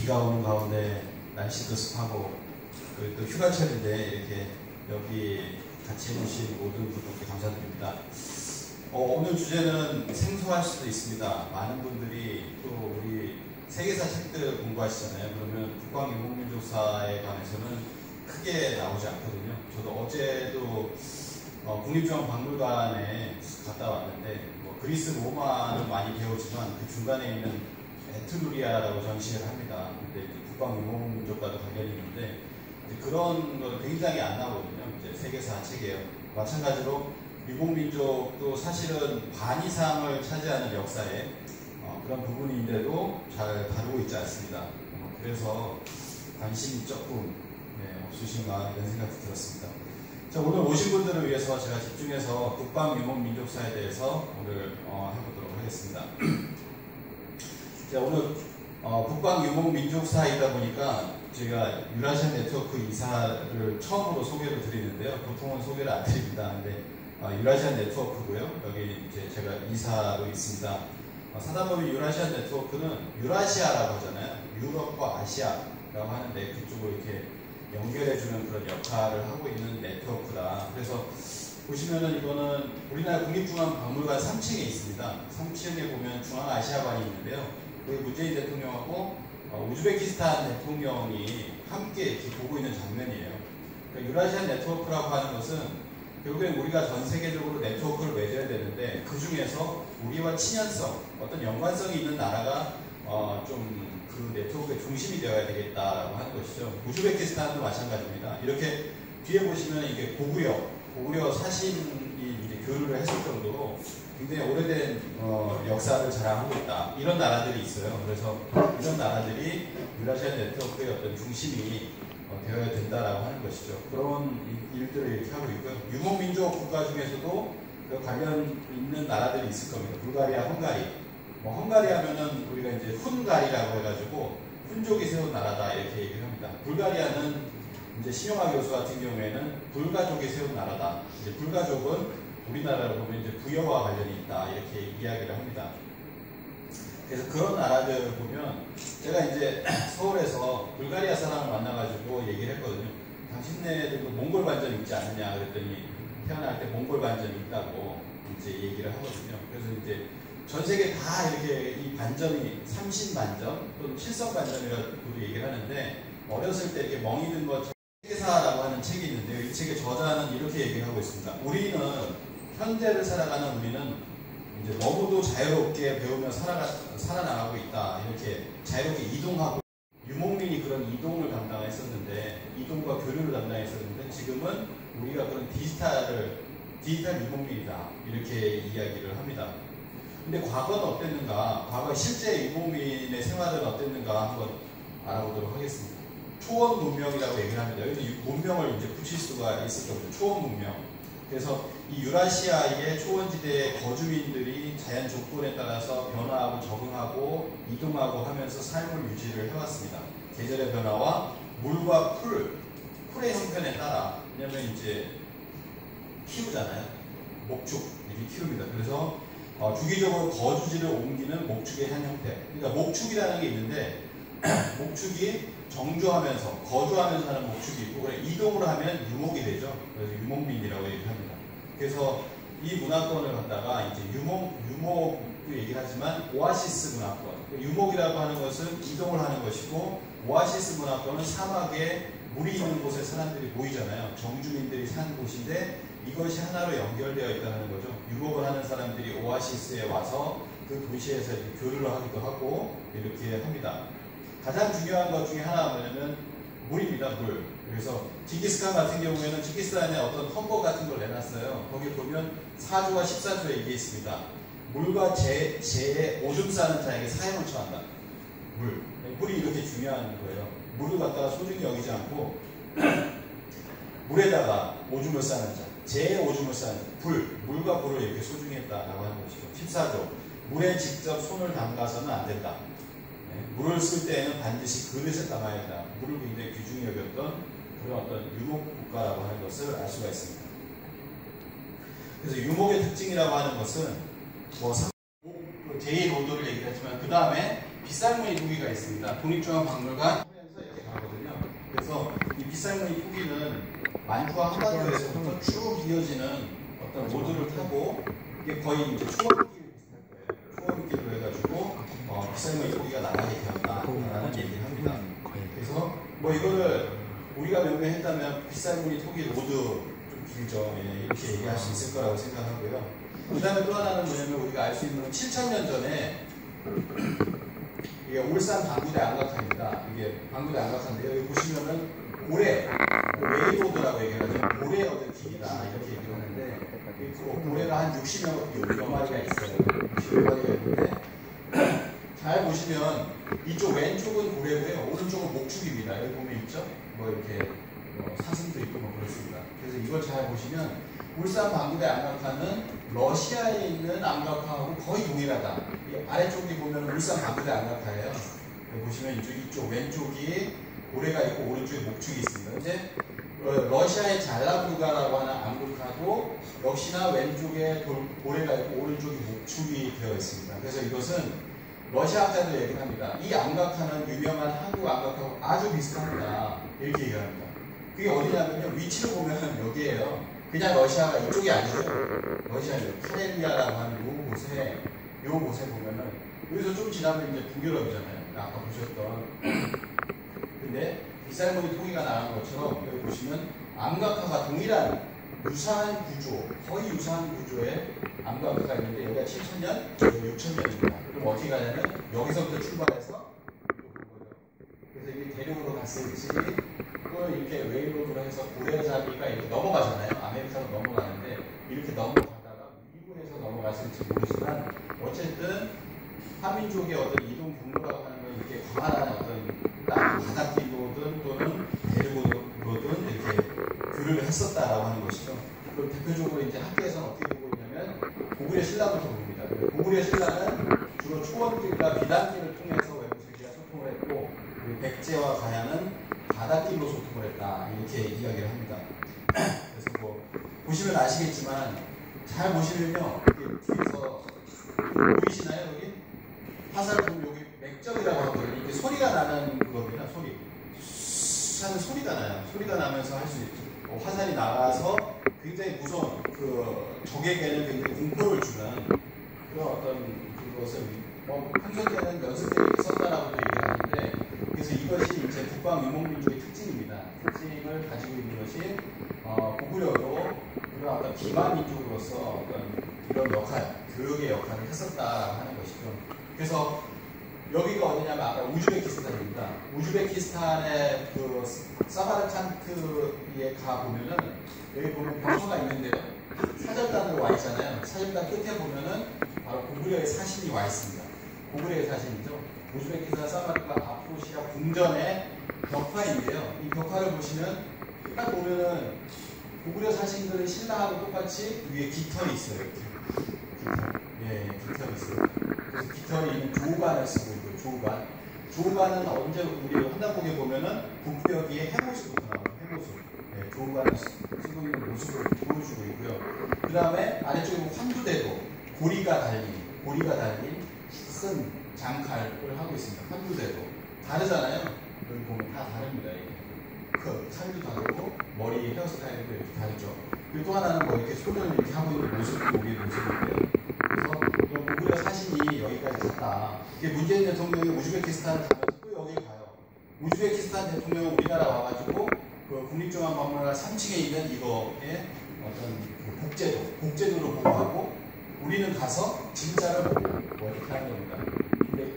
비가 오는 가운데 날씨도 습하고 그리고 또 휴가철인데 이렇게 여기 같이 해주신 모든 분들께 감사드립니다. 오늘 주제는 생소할 수도 있습니다. 많은 분들이 또 우리 세계사 책들 공부하시잖아요. 그러면 국방유목민족사에 관해서는 크게 나오지 않거든요. 저도 어제도 국립중앙박물관에 갔다 왔는데 그리스 로마는 많이 배우지만 그 중간에 있는 에트루리아라고 전시를 합니다. 근데 국방유목민족과도 관련이 있는데 그런 건 굉장히 안 나오거든요. 이제 세계사 책이에요. 마찬가지로 유목민족도 사실은 반 이상을 차지하는 역사에 그런 부분인데도 잘 다루고 있지 않습니다. 그래서 관심이 조금 없으신가 이런 생각이 들었습니다. 자, 오늘 오신 분들을 위해서 제가 집중해서 국방유목민족사에 대해서 오늘 해보도록 하겠습니다. 자, 오늘 국방유목민족사이다 보니까 제가 유라시안 네트워크 이사를 처음으로 소개를 드리는데요. 보통은 소개를 안 드립니다. 근데 유라시안 네트워크고요. 여기 이제 제가 이사로 있습니다. 사단법인 유라시안 네트워크는 유라시아라고 하잖아요. 유럽과 아시아라고 하는데 그쪽으로 이렇게 연결해주는 그런 역할을 하고 있는 네트워크다. 그래서 보시면은 이거는 우리나라 국립중앙박물관 3층에 있습니다. 3층에 보면 중앙아시아관이 있는데요. 그 문재인 대통령하고 우즈베키스탄 대통령이 함께 이렇게 보고 있는 장면이에요. 그러니까 유라시안 네트워크라고 하는 것은 결국엔 우리가 전 세계적으로 네트워크를 맺어야 되는데 그 중에서 우리와 친연성, 어떤 연관성이 있는 나라가 좀 그 네트워크의 중심이 되어야 되겠다라고 하는 것이죠. 우즈베키스탄도 마찬가지입니다. 이렇게 뒤에 보시면 이게 고구려 사신이 이제 교류를 했을 정도로 굉장히 오래된 역사를 자랑하고 있다. 이런 나라들이 있어요. 그래서 이런 나라들이 유라시안 네트워크의 어떤 중심이 되어야 된다라고 하는 것이죠. 그런 일들을 이렇게 하고 있고요. 유목민족 국가 중에서도 그 관련 있는 나라들이 있을 겁니다. 불가리아, 헝가리. 헝가리 하면은 우리가 이제 훈가리라고 해가지고 훈족이 세운 나라다 이렇게 얘기를 합니다. 불가리아는 이제 신용화 교수 같은 경우에는 불가족이 세운 나라다. 이제 불가족은 우리나라로 보면 이제 부여와 관련이 있다 이렇게 이야기를 합니다. 그래서 그런 나라들 보면 제가 이제 서울에서 불가리아 사람을 만나가지고 얘기를 했거든요. 당신네들도 몽골 반점 있지 않느냐 그랬더니 태어날 때 몽골 반점이 있다고 이제 얘기를 하거든요. 그래서 이제 전 세계 다 이렇게 이 반점이 30만점 또는 7성반점이라고 얘기를 하는데 어렸을 때 이렇게 멍이 든 것 세계사라고 하는 책이 있는데요. 이 책의 저자는 이렇게 얘기를 하고 있습니다. 우리는 현재를 살아가는 우리는 이제 너무도 자유롭게 배우며 살아나가고 있다. 이렇게 자유롭게 이동하고 유목민이 그런 이동을 담당했었는데 이동과 교류를 담당했었는데 지금은 우리가 그런 디지털 유목민이다. 이렇게 이야기를 합니다. 근데 과거는 어땠는가? 과거 실제 유목민의 생활은 어땠는가 한번 알아보도록 하겠습니다. 초원 문명이라고 얘기를 합니다. 여기서 문명을 이제 붙일 수가 있을 겁니다. 초원 문명. 그래서 이 유라시아의 초원지대의 거주민들이 자연 조건에 따라서 변화하고 적응하고 이동하고 하면서 삶을 유지를 해왔습니다. 계절의 변화와 물과 풀의 형편에 따라, 왜냐면 이제 키우잖아요. 목축 이렇게 키웁니다. 그래서 주기적으로 거주지를 옮기는 목축의 한 형태. 그러니까 목축이라는 게 있는데 목축이 정주하면서 거주하면서 하는 목축이 있고 그래 이동을 하면 유목이 되죠. 그래서 유목민이라고 얘기합니다. 그래서 이 문화권을 갖다가 이제 유목도 얘기를 하지만 오아시스 문화권. 유목이라고 하는 것은 이동을 하는 것이고 오아시스 문화권은 사막에 물이 있는 곳에 사람들이 모이잖아요. 정주민들이 사는 곳인데 이것이 하나로 연결되어 있다는 거죠. 유목을 하는 사람들이 오아시스에 와서 그 도시에서 이렇게 교류를 하기도 하고 이렇게 합니다. 가장 중요한 것 중에 하나가 뭐냐면 물입니다. 물. 그래서 징기스칸 같은 경우에는 징기스칸에 어떤 텀버 같은 걸 내놨어요. 거기 보면 4조와 14조에 이게 있습니다. 물과 재에 오줌 싸는 자에게 사형을 처한다. 물이 이렇게 중요한 거예요. 물을 갖다가 소중히 여기지 않고 물에다가 오줌을 싸는 자, 재에 오줌을 싸는 자, 물과 불을 이렇게 소중히 했다라고 하는 것이죠. 14조. 물에 직접 손을 담가서는 안 된다. 물을 쓸 때에는 반드시 그릇에 담아야 한다. 물을 굉장히 귀중히 여겼던 그런 어떤 유목 국가라고 하는 것을 알 수가 있습니다. 그래서 유목의 특징이라고 하는 것은 뭐 제2로도를 얘기를 했지만 그 다음에 빗살무늬 후기가 있습니다. 국립중앙박물관 하면서 이렇게 가거든요. 그래서 이 빗살무늬 후기는 만주와 한반도에서부터 쭉 이어지는 어떤 로드를 타고 이게 거의 이제 초원길 비슷할 거예요. 초원길로 해가지고 빗살무늬 후기가 나가게 되었다라는 얘기를 합니다. 그래서 뭐 이거를 우리가 명명했다면 빗살무늬 후기 로드 좀 길죠. 예, 이렇게 얘기할 수 있을 거라고 생각하고요. 그 다음에 또 하나는 뭐냐면 우리가 알 수 있는 건 7,000년 전에 이게 울산 방구대 안각화입니다. 이게 방구대 안각화인데요. 여기 보시면은 고래, 웨이로드라고 얘기하죠. 고래 어떤 길이다 이렇게 얘기를 하는데 고래가 한 60여 마리가 있어요. 60여 마리가 있는데 잘 보시면 이쪽 왼쪽은 고래고요. 오른쪽은 목축입니다. 여기 보면 있죠? 뭐 이렇게 사슴도 있고 뭐 그렇습니다. 그래서 이걸 잘 보시면 울산 방구대 안각화는 러시아에 있는 안각화하고 거의 동일하다. 이 아래쪽이 보면 울산 방구대 안각화예요. 보시면 이쪽 왼쪽이 고래가 있고 오른쪽에 목축이 있습니다. 이제 러시아의 잘라브루가라고 하는 안각화도 역시나 왼쪽에 고래가 있고 오른쪽에 목축이 되어 있습니다. 그래서 이것은 러시아 학자도 얘기를 합니다. 이 안각화는 유명한 한국 안각화하고 아주 비슷합니다. 이렇게 얘기합니다. 그게 어디냐면요. 위치를 보면 여기에요. 그냥 러시아가 이쪽이 아니죠. 러시아요. 카렐리아라고 하는 요 곳에 보면은 여기서 좀 지나면 이제 북유럽이잖아요. 아까 보셨던. 근데 빗살무늬 통이가 나간 것처럼 여기 보시면 암각화가 동일한 유사한 구조, 거의 유사한 구조의 암각화가 있는데 여기가 7,000년, 여기가 6,000년입니다. 그럼 어떻게 가냐면 여기서부터 출발해서 그래서 이게 대륙으로 갔을지 또 이렇게 웨이로드로 해서 고래잡이가 이렇게 넘어가잖아요. 아메리카로 넘어가는데 이렇게 넘어가다가 미국에서 넘어갔을지 모르지만 어쨌든 한민족의 어떤 이동 경로라고 하는 건 이렇게 광활한 어떤 바닷길로든 또는 대륙으로든 이렇게 교류를 했었다라고 하는 것이죠. 그럼 대표적으로 이제 학계에서는 어떻게 보고 있냐면 고구려 신라부터 봅니다. 고구려 신라는 주로 초원길과 비단길을 통해서 외국세계와 소통을 했고 백제와 가야는 바닷길로 소통을 했다 이렇게 이야기를 합니다. 그래서 뭐 보시면 아시겠지만 잘 보시면요 뒤에서 보이시나요 여기 화살을 보면 여기 맥점이라고 하거든요. 이게 소리가 나는 그겁니다. 소리 하는 소리가 나요. 소리가 나면서 할 수 있죠. 화살이 나가서 굉장히 무서운 적에게는 굉장히 공포를 주는 그런 어떤 그것을 평소 때는 연습 때 이렇게 썼다라고도 얘기하는데 그래서 이것이 이제 북방 유목민족의 특징입니다. 특징을 가지고 있는 것이 고구려도 그런 어떤 기반민족으로서 어떤 이런 역할, 교육의 역할을 했었다라고 하는 것이죠. 그래서 여기가 어디냐면 아까 우즈베키스탄입니다. 우즈베키스탄의 그 사마르칸트에 가 보면은 여기 보면 벽화가 있는데요. 사절단으로 와 있잖아요. 사절단 끝에 보면은 바로 고구려의 사신이 와 있습니다. 고구려의 사신이죠. 우즈베키스탄 사마르칸 아프로시아 궁전의 벽화인데요. 이 벽화를 보시면 딱 보면은 고구려 사신들의 신라하고 똑같이 위에 깃털이 있어요. 이렇게. 깃털. 예, 깃털이 있어요. 그래서 깃털이 있는 조관을 쓰고 있고요. 조관. 조관은 언제 우리 한다국에 보면은 북벽에 해모수부터 나와요. 해모수. 예, 조관을 쓰고 있는 모습을 보여주고 있고요. 그 다음에 아래쪽에 보면 환두대도 고리가 달린 큰 장칼을 하고 있습니다. 환두대도. 다르잖아요. 여기 보면 다 다릅니다. 이게. 칼도 다르고 머리 헤어스타일도 이렇게 다르죠. 그리고 또 하나는 뭐 이렇게 손을 이렇게 하고 있는 모습도 우리의 모습인데요. 그래서 이런 고구려 사신이 여기까지 갔다. 이게 문재인 대통령이 우즈베키스탄을 가면서 또 여기 가요. 우즈베키스탄 대통령은 우리나라 와가지고 그 국립중앙박물관 3층에 있는 이거에 어떤 복제도를 보고하고 우리는 가서 진짜를 보고 뭐 이렇게 하는 겁니다. 근데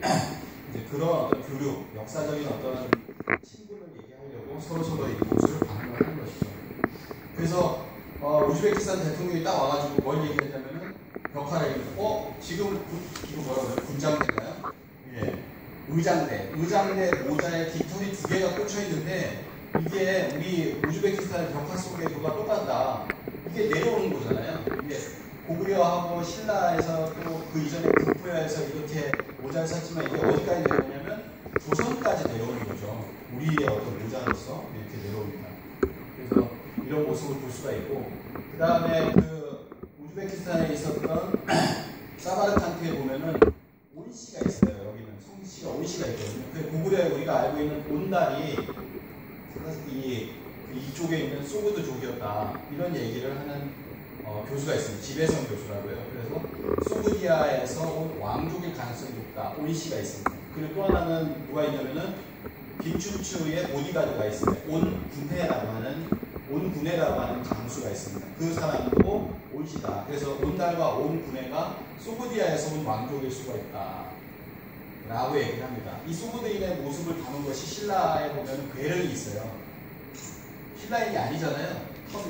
이제 그런 어떤 교류, 역사적인 어떤 친분을 얘기하려고 서로 이곳을 방문하는 것이죠. 그래서 우즈베키스탄 대통령이 딱 와가지고 뭘 얘기했냐면은 벽화를 지금 이거 뭐라고 해요? 군장대인가요? 예, 의장대 모자에 깃털이 2개가 꽂혀 있는데 이게 우리 우즈베키스탄의 벽화 속에 뭐가 똑같다. 이게 내려오는 거잖아요. 이게 고구려하고 신라에서 또 그 이전에 북부에서 이렇게 모자를 샀지만 이게 어디까지 내려오냐면 조선까지 내려오는 거죠. 우리의 어떤 모자로서 이렇게 내려옵니다. 그래서 이런 모습을 볼 수가 있고 그 다음에 그 우즈베키스탄에 있었던 사마르칸트에 보면은 온씨가 있어요. 여기는 온시가 있거든요. 그 고구려에 우리가 알고 있는 온달이 이쪽에 있는 소구드족이었다 이런 얘기를 하는 교수가 있습니다. 지배성 교수라고요. 그래서 소구디아에서 온 왕족일 가능성이 높다. 온시가 있습니다. 그리고 또 하나는 누가 있냐면은 빈춘추의 보디가드가 있습니다. 온군해라고 하는 장수가 있습니다. 그 사람도 온시다. 그래서 온달과 온군해가 소구디아에서 온 왕족일 수가 있다. 라고 얘기를 합니다. 이 소구드인의 모습을 담은 것이 신라에 보면 괴력이 있어요. 신라인이 아니잖아요. 털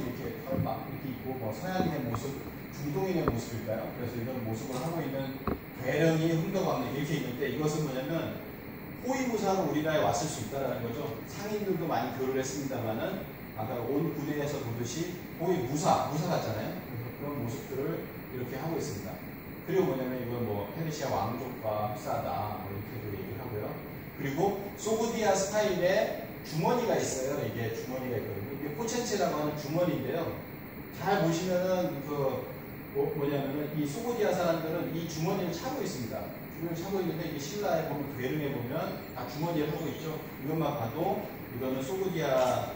막 이렇게 있고, 뭐 서양인의 모습, 중동인의 모습일까요? 그래서 이런 모습을 하고 있는 괴력이 흥덕왕릉 이렇게 있는데 이것은 뭐냐면 호위무사로 우리나라에 왔을 수 있다는 거죠. 상인들도 많이 교류를 했습니다만은 아까 온 군대에서 보듯이 호위무사 같잖아요. 그래서 그런 모습들을 이렇게 하고 있습니다. 그리고 뭐냐면 이건 뭐 페르시아 왕족과 흡사하다 뭐 이렇게도 얘기를 하고요. 그리고 소구디아 스타일의 주머니가 있어요. 이게 주머니가 있거든요. 이게 포첸체라고 하는 주머니인데요. 잘 보시면은 뭐냐면은 이 소구디아 사람들은 이 주머니를 차고 있습니다. 주머니를 차고 있는데 이게 신라에 보면 괴릉에 보면 다 주머니를 하고 있죠. 이것만 봐도 이거는 소구디아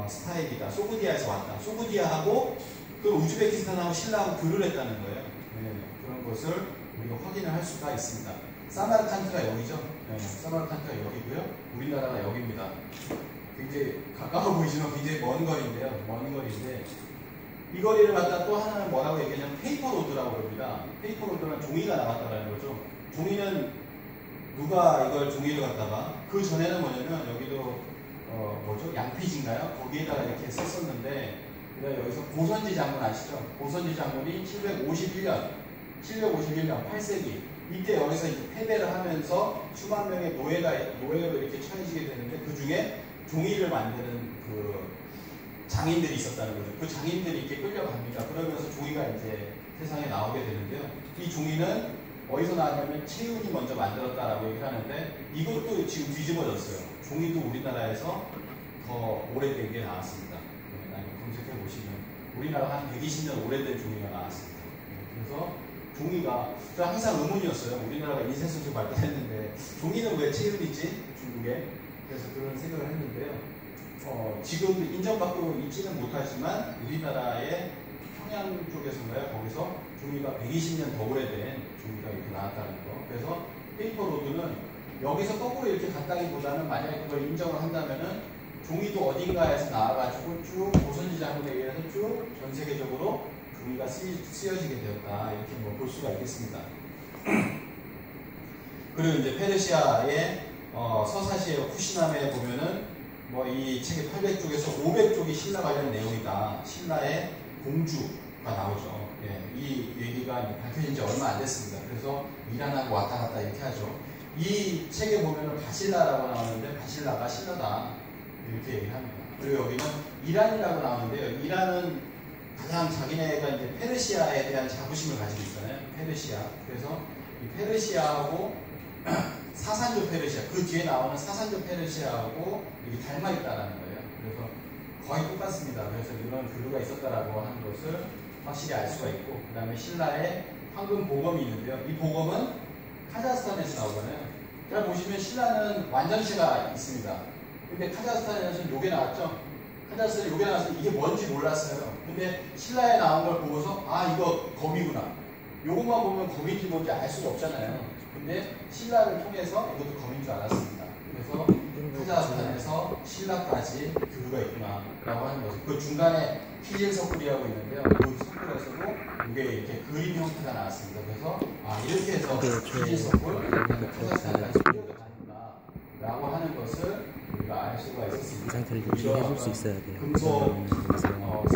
스타일이다. 소구디아에서 왔다. 소구디아하고 또 우즈베키스탄하고 신라하고 교류를 했다는 거예요. 네, 그런 것을 우리가 확인을 할 수가 있습니다. 사마르칸트가 여기죠. 네, 사마르칸트가 여기고요. 우리나라가 여기입니다. 굉장히 가까워 보이지만 굉장히 먼 거리인데요. 먼 거리인데 이 거리를 갖다 또 하나는 뭐라고 얘기하냐면 페이퍼로드라고 그럽니다. 페이퍼로드는 종이가 나왔다는 거죠. 종이는 누가 이걸 종이를 갖다가 그 전에는 뭐냐면 여기도 뭐죠? 양피지인가요? 거기에다가 이렇게 썼었는데 여기서 고선지 장군 아시죠? 고선지 장군이 751년 8세기 이때 여기서 이제 패배를 하면서 수만 명의 노예로 이렇게 처해지게 되는데 그 중에 종이를 만드는 그 장인들이 있었다는 거죠. 그 장인들이 이렇게 끌려갑니다. 그러면서 종이가 이제 세상에 나오게 되는데요. 이 종이는 어디서 나왔냐면 채윤이 먼저 만들었다라고 얘기를 하는데 이것도 지금 뒤집어졌어요. 종이도 우리나라에서 더 오래되게 나왔습니다. 검색해 보시면 우리나라 한 120년 오래된 종이가 나왔습니다. 그래서 종이가 항상 의문이었어요. 우리나라가 인쇄소도 발달했는데 종이는 왜 채윤이지? 중국에. 그래서 그런 생각을 했는데요. 지금 인정받고 있지는 못하지만 우리나라의 평양 쪽에서인가요? 거기서 종이가 120년 더 오래된 종이가 이렇게 나왔다는 거. 그래서 페이퍼로드는 여기서 거꾸로 이렇게 갔다기보다는 만약에 그걸 인정을 한다면은 종이도 어딘가에서 나와가지고 쭉 고선지 장군에 의해서 쭉 전 세계적으로 종이가 쓰여지게 되었다. 이렇게 뭐 볼 수가 있겠습니다. 그리고 이제 페르시아의 서사시의 후시남에 보면은 뭐 이 책의 800쪽에서 500쪽이 신라 관련 내용이다. 신라의 공주가 나오죠. 예, 이 얘기가 밝혀진 지 얼마 안 됐습니다. 그래서 이란하고 왔다 갔다 이렇게 하죠. 이 책에 보면은 바실라라고 나오는데 바실라가 신라다 이렇게 얘기를 합니다. 그리고 여기는 이란이라고 나오는데요. 이란은 가장 자기네가 이제 페르시아에 대한 자부심을 가지고 있잖아요. 페르시아. 그래서 이 페르시아하고 사산조 페르시아, 그 뒤에 나오는 사산조 페르시아하고 이게 닮아 있다라는 거예요. 그래서 거의 똑같습니다. 그래서 이런 교류가 있었다라고 하는 것을 확실히 알 수가 있고, 그 다음에 신라의 황금 보검이 있는데요. 이 보검은 카자흐스탄에서 나오잖아요. 잘 보시면 신라는 완전체가 있습니다. 근데 카자흐스탄에서는 요게 나왔죠? 카자흐스탄에 요게 나와서 이게 뭔지 몰랐어요. 근데 신라에 나온 걸 보고서 아 이거 검이구나. 요것만 보면 검인지 뭔지 알 수가 없잖아요. 근데 신라를 통해서 이것도 검인 줄 알았습니다. 그래서 카자흐스탄에서 신라까지 교류가 있구나 라고 하는 거죠. 그 중간에 피질 석굴이라고 있는데요. 그 석굴에서도 이게 이렇게 그림 형태가 나왔습니다. 그래서 아 이렇게 해서 피질 석굴 카자흐스탄까지 교류가 가는구나 라고 하는 것을 우리가 알 수가 있었습니다. 이 상태를 유지해줄 수 있어야 돼요. 금속,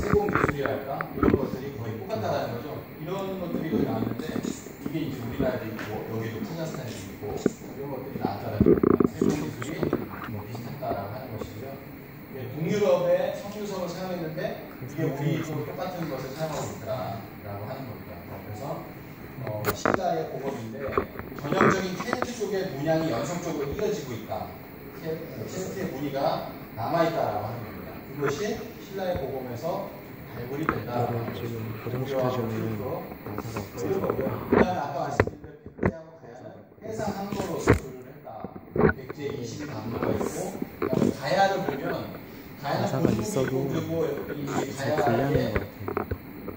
세공 기술이랄까 이런 것들이 거의 똑같다라는 거죠. 이런 것들이 여기 나왔는데 이게 이제 우리나라도 있고 여기도 카자흐스탄에도 있고 이런 것들이 나왔다라는 겁니다. 세공 기술이 뭐 비슷하다라고 하는 것이고요. 동유럽의 석유석을 사용했는데 이게 우리도 똑같은 것을 사용하고 있다라고 하는 겁니다. 그래서 신라의 보검인데 전형적인 켈트 쪽의 문양이 연속적으로 이어지고 있다. 켈트의 무늬가 남아있다라고 하는 겁니다. 그것이 신라의 보검에서 발굴이 된다라고 하는 것입니다. 지금 고정시켜주는 이런 거고요. 그 다음에 아까 말씀드린 백제하고 가야는 해상 항로로서 교류를 했다. 있고, 그다음에 가야를 보면 가야는 있어도 그리고 이 불리하는 가야에 것 같아요.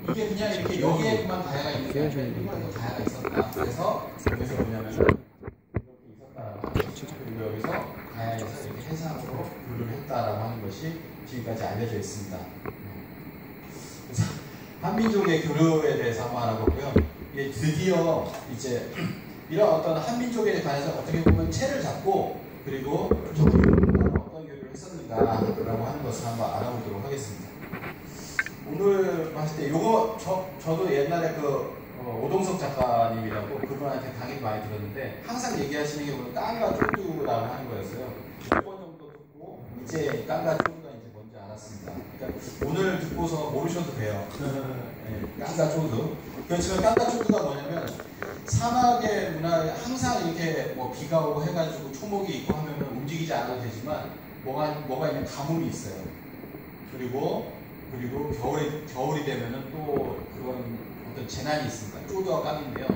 이게 그냥 이렇게 여기에만 가야가 있는 게 아니라 이거에도 가야가 있었다. 그래서 여기서 뭐냐면 이렇게 있었다라고 하는 것이죠. 그리고 여기서 가야에서 이렇게 해상으로 분류를 했다라고 하는 것이 지금까지 알려져 있습니다. 그래서 한민족의 교류에 대해서 한번 알아보고요. 이게 드디어 이제 이런 어떤 한민족에 관해서 어떻게 보면 채를 잡고 그리고 어떤 교류를 했었는가라고 하는 것을 한번 알아보도록 하겠습니다. 오늘 봤을 때 요거 저도 옛날에 그 오동석 작가님이라고 그분한테 강의 많이 들었는데 항상 얘기하시는 게 보면 깡과 쪼두라고 하는 거였어요. 6번 정도 듣고 이제 깡과 쪼두가 이제 뭔지 알았습니다. 그러니까 오늘 듣고서 모르셔도 돼요. 네, 깡과 쪼두. 그렇지만 깡과 쪼두가 뭐냐면 사막의 문화에 항상 이렇게 뭐 비가 오고 해가지고 초목이 있고 하면 움직이지 않아도 되지만 뭐가 있는 가뭄이 있어요. 그리고 겨울이 되면은 또 그런 어떤 재난이 있습니다. 쪼드와 깡인데요.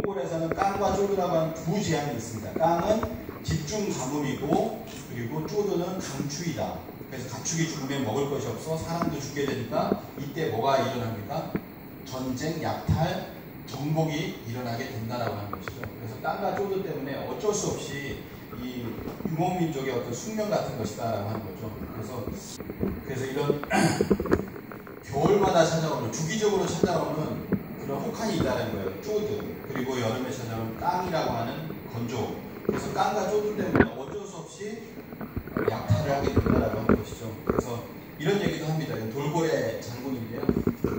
몽골에서는 깡과 쪼드라고 하는 두 제한이 있습니다. 깡은 집중 가뭄이고 그리고 쪼드는 강추위다. 그래서 가축이 죽으면 먹을 것이 없어 사람도 죽게 되니까 이때 뭐가 일어납니까? 전쟁, 약탈, 정복이 일어나게 된다라고 하는 것이죠. 그래서 깡과 쪼드 때문에 어쩔 수 없이 이 유목민족의 어떤 숙명 같은 것이다라고 하는 거죠. 그래서 이런 겨울마다 찾아오는 주기적으로 찾아오는 그런 혹한이 있다는 거예요. 쪼드. 그리고 여름에 찾아오는 깡이라고 하는 건조. 그래서 깡과 쪼드 때문에 어쩔 수 없이 약탈을 하게 된다라고 하는 것이죠. 그래서 이런 얘기도 합니다. 돌고래 장군인데요.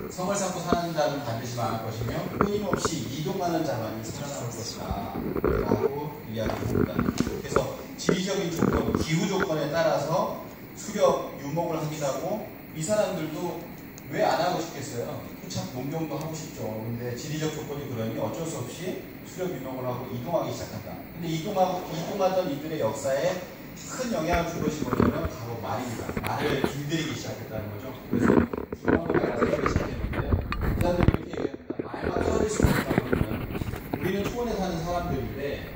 성을 쌓고 사는 자는 반드시 망할 것이며 끊임없이 이동하는 자만이 살아남을 것이다 라고 이야기합니다. 그래서 지리적인 조건, 기후 조건에 따라서 수렵, 유목을 하기도 하고 이 사람들도 왜 안 하고 싶겠어요? 토착, 농경도 하고 싶죠. 근데 지리적 조건이 그러니 어쩔 수 없이 수렵, 유목을 하고 이동하기 시작한다. 근데 이동하던 이들의 역사에 큰 영향을 준 것이 뭐냐면 바로 말입니다. 말을 길들이기 시작했다는 거죠. 그래서 기본으로 가서 하기 시작했는데 이 사람들이 이렇게 얘기합니다. 말만 써질 수 없다 그러면 우리는 초원에 사는 사람들인데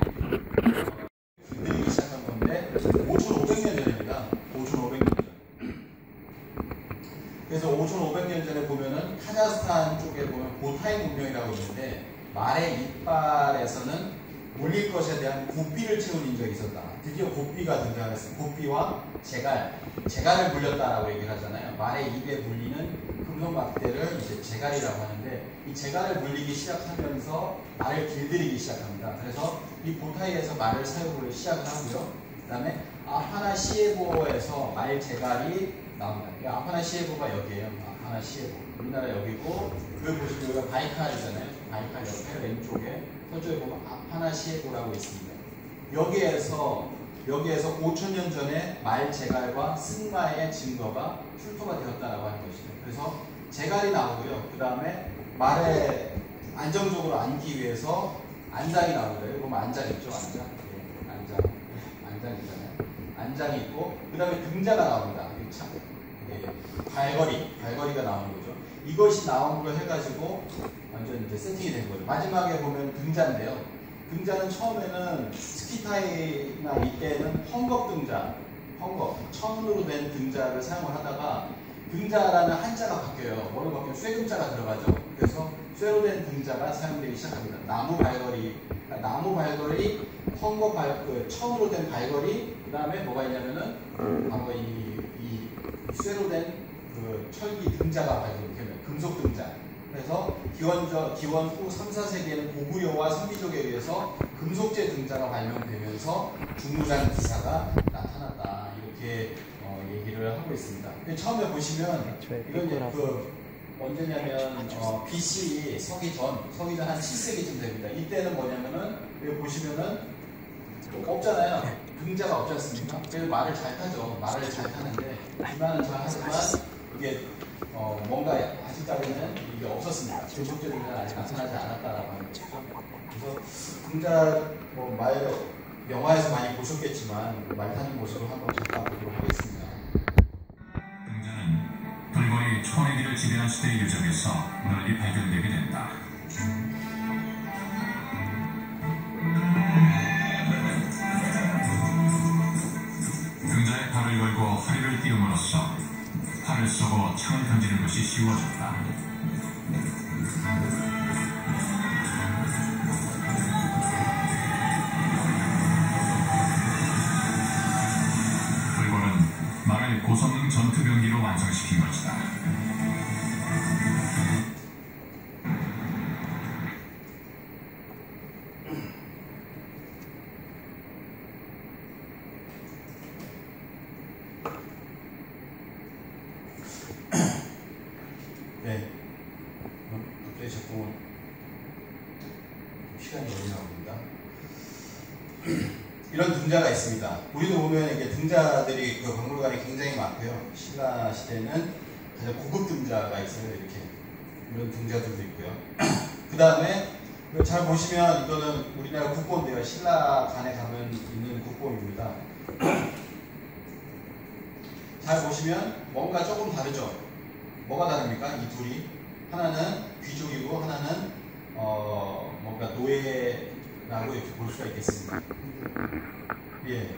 길들이기 시작한 건데 5,500년 전입니다. 5,500년 전. 그래서 5,500년 전에 보면은 카자흐스탄 쪽에 보면 보타이 문명이라고 있는데 말의 이빨에서는 물릴 것에 대한 고삐를 채운 인적이 있었다. 드디어 고삐가 등장했습니다. 고삐와 재갈을 물렸다라고 얘기를 하잖아요. 말의 입에 물리는 금속막대를 이제 재갈이라고 하는데 이 재갈을 물리기 시작하면서 말을 길들이기 시작합니다. 그래서 이 보타이에서 말을 사용을 시작을 하고요. 그 다음에 아파나시에보에서 말 재갈이 나옵니다. 아파나 시에보가 여기에요. 아파나 시에보. 우리나라 여기고, 여기 보시면 여기가 바이칼이잖아요. 바이칼 옆에 왼쪽에 서쪽에 보면 아파나 시에보라고 있습니다. 여기에서 5,000년 전에 말 재갈과 승마의 증거가 출토가 되었다라고 하는 것이죠. 그래서 재갈이 나오고요. 그 다음에 말에 안정적으로 앉기 위해서 안장이 나옵니다. 여기 보면 안장 있죠? 안장. 네, 안장 있잖아요. 안장이 있고, 그 다음에 등자가 나옵니다. 발걸이가 나오는 거죠. 이것이 나온 걸 해가지고 완전 이제 세팅이 된 거죠. 마지막에 보면 등자인데요. 등자는 처음에는 스키타이나 이때는 헝겊 등자, 천으로 된 등자를 사용을 하다가 등자라는 한자가 바뀌어요. 뭐로 바뀌면 쇠금자가 들어가죠. 그래서 쇠로 된 등자가 사용되기 시작합니다. 나무 발걸이, 천으로 된 발걸이, 그 다음에 뭐가 있냐면은 바로 이 쇠로 된 그 철기 등자가 발견되면 금속 등자. 그래서 기원 후 3, 4세기에는 고구려와 선비족에 의해서 금속재 등자가 발명되면서 중무장 기사가 나타났다. 이렇게 얘기를 하고 있습니다. 처음에 보시면 이건 이제 언제냐면 BC 서기 전 한 7세기쯤 됩니다. 이때는 뭐냐면은 여기 보시면은 없잖아요. 등자가 없지 않습니까? 그래서 말을 잘 타죠. 말을 잘 타는데 기만은 잘 하지만 이게 뭔가 아직까지는 이게 없었습니다. 금속재 등자는 아직 나타나지 않았다라고 하는 거죠. 그래서 등자 영화에서 많이 보셨겠지만 말 타는 모습을 한번 잠깐 보도록 하겠습니다. 등자는 불거리 초원의 길을 지배한 시대의 유적에서 널리 발견되게 된다. 창을 걸고 허리를 띄움으로써 활을 쏘고 창을 던지는 것이 쉬워졌다. 불고는 말을 고성능 전투병기로 완성시킨 것이다. 네. 갑자기 자꾸 시간이 오래 나옵니다. 이런 등자가 있습니다. 우리도 보면 이게 등자들이 그 박물관에 굉장히 많고요. 신라 시대는 가장 고급 등자가 있어요. 이렇게 이런 등자들도 있고요. 그 다음에 잘 보시면 이거는 우리나라 국보인데요. 신라관에 가면 있는 국보입니다. 잘 보시면 뭔가 조금 다르죠. 뭐가 다릅니까? 이 둘이 하나는 귀족이고 하나는 뭔가 노예라고 이렇게 볼 수가 있겠습니다. 예,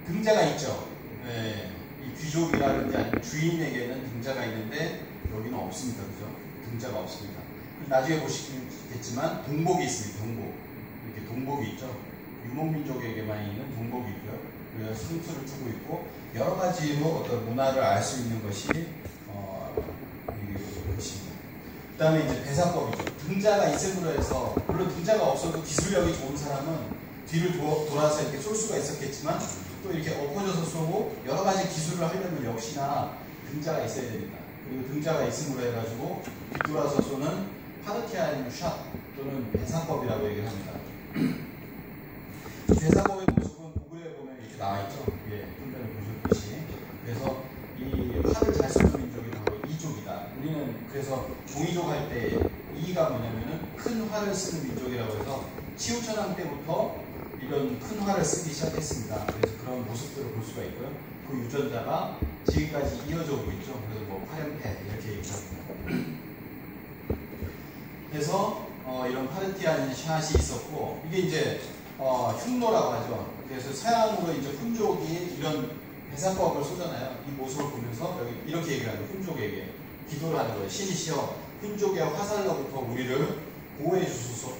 등자가 있죠. 예, 이 귀족이라든지 아니면 주인에게는 등자가 있는데 여기는 없습니다. 그죠? 등자가 없습니다. 나중에 보시겠지만 동복이 있습니다. 동복. 이렇게 동복이 있죠. 유목민족에게만 있는 동복이 있고요. 그래서 상투를 두고 있고 여러 가지로 어떤 문화를 알 수 있는 것이 것입니다. 그 다음에 이제 배사법이죠. 등자가 있음으로 해서 물론 등자가 없어도 기술력이 좋은 사람은 뒤를 돌아서 이렇게 쏠 수가 있었겠지만 또 이렇게 엎어져서 쏘고 여러 가지 기술을 하려면 역시나 등자가 있어야 됩니다. 그리고 등자가 있음으로 해가지고 뒤돌아서 쏘는 파르티안 샷 또는 배사법이라고 얘기를 합니다. 배사법의 모습은 고글에 보면 이렇게 나와있죠. 예, 좀 전에 보셨듯이. 그래서 이 활을 잘 쏘는 민족이 바로 이족이다. 우리는 그래서 종이족 할 때 이가 뭐냐면은 큰 활을 쓰는 민족이라고 해서 치우천왕 때부터 이런 큰 활을 쓰기 시작했습니다. 그래서 그런 모습들을 볼 수가 있고요. 그 유전자가 지금까지 이어져 오고 있죠. 그래서 뭐 파렴패 이렇게 얘기합니다. 그래서 이런 파르티안 샷이 있었고 이게 이제 흉노라고 하죠. 그래서 서양으로 이제 훈족이 이런 배사법을 쏘잖아요. 이 모습을 보면서 여기 이렇게 얘기를 하죠. 훈족에게 기도를 하는 거예요. 신이시여 훈족의 화살로부터 우리를 보호해 주소서,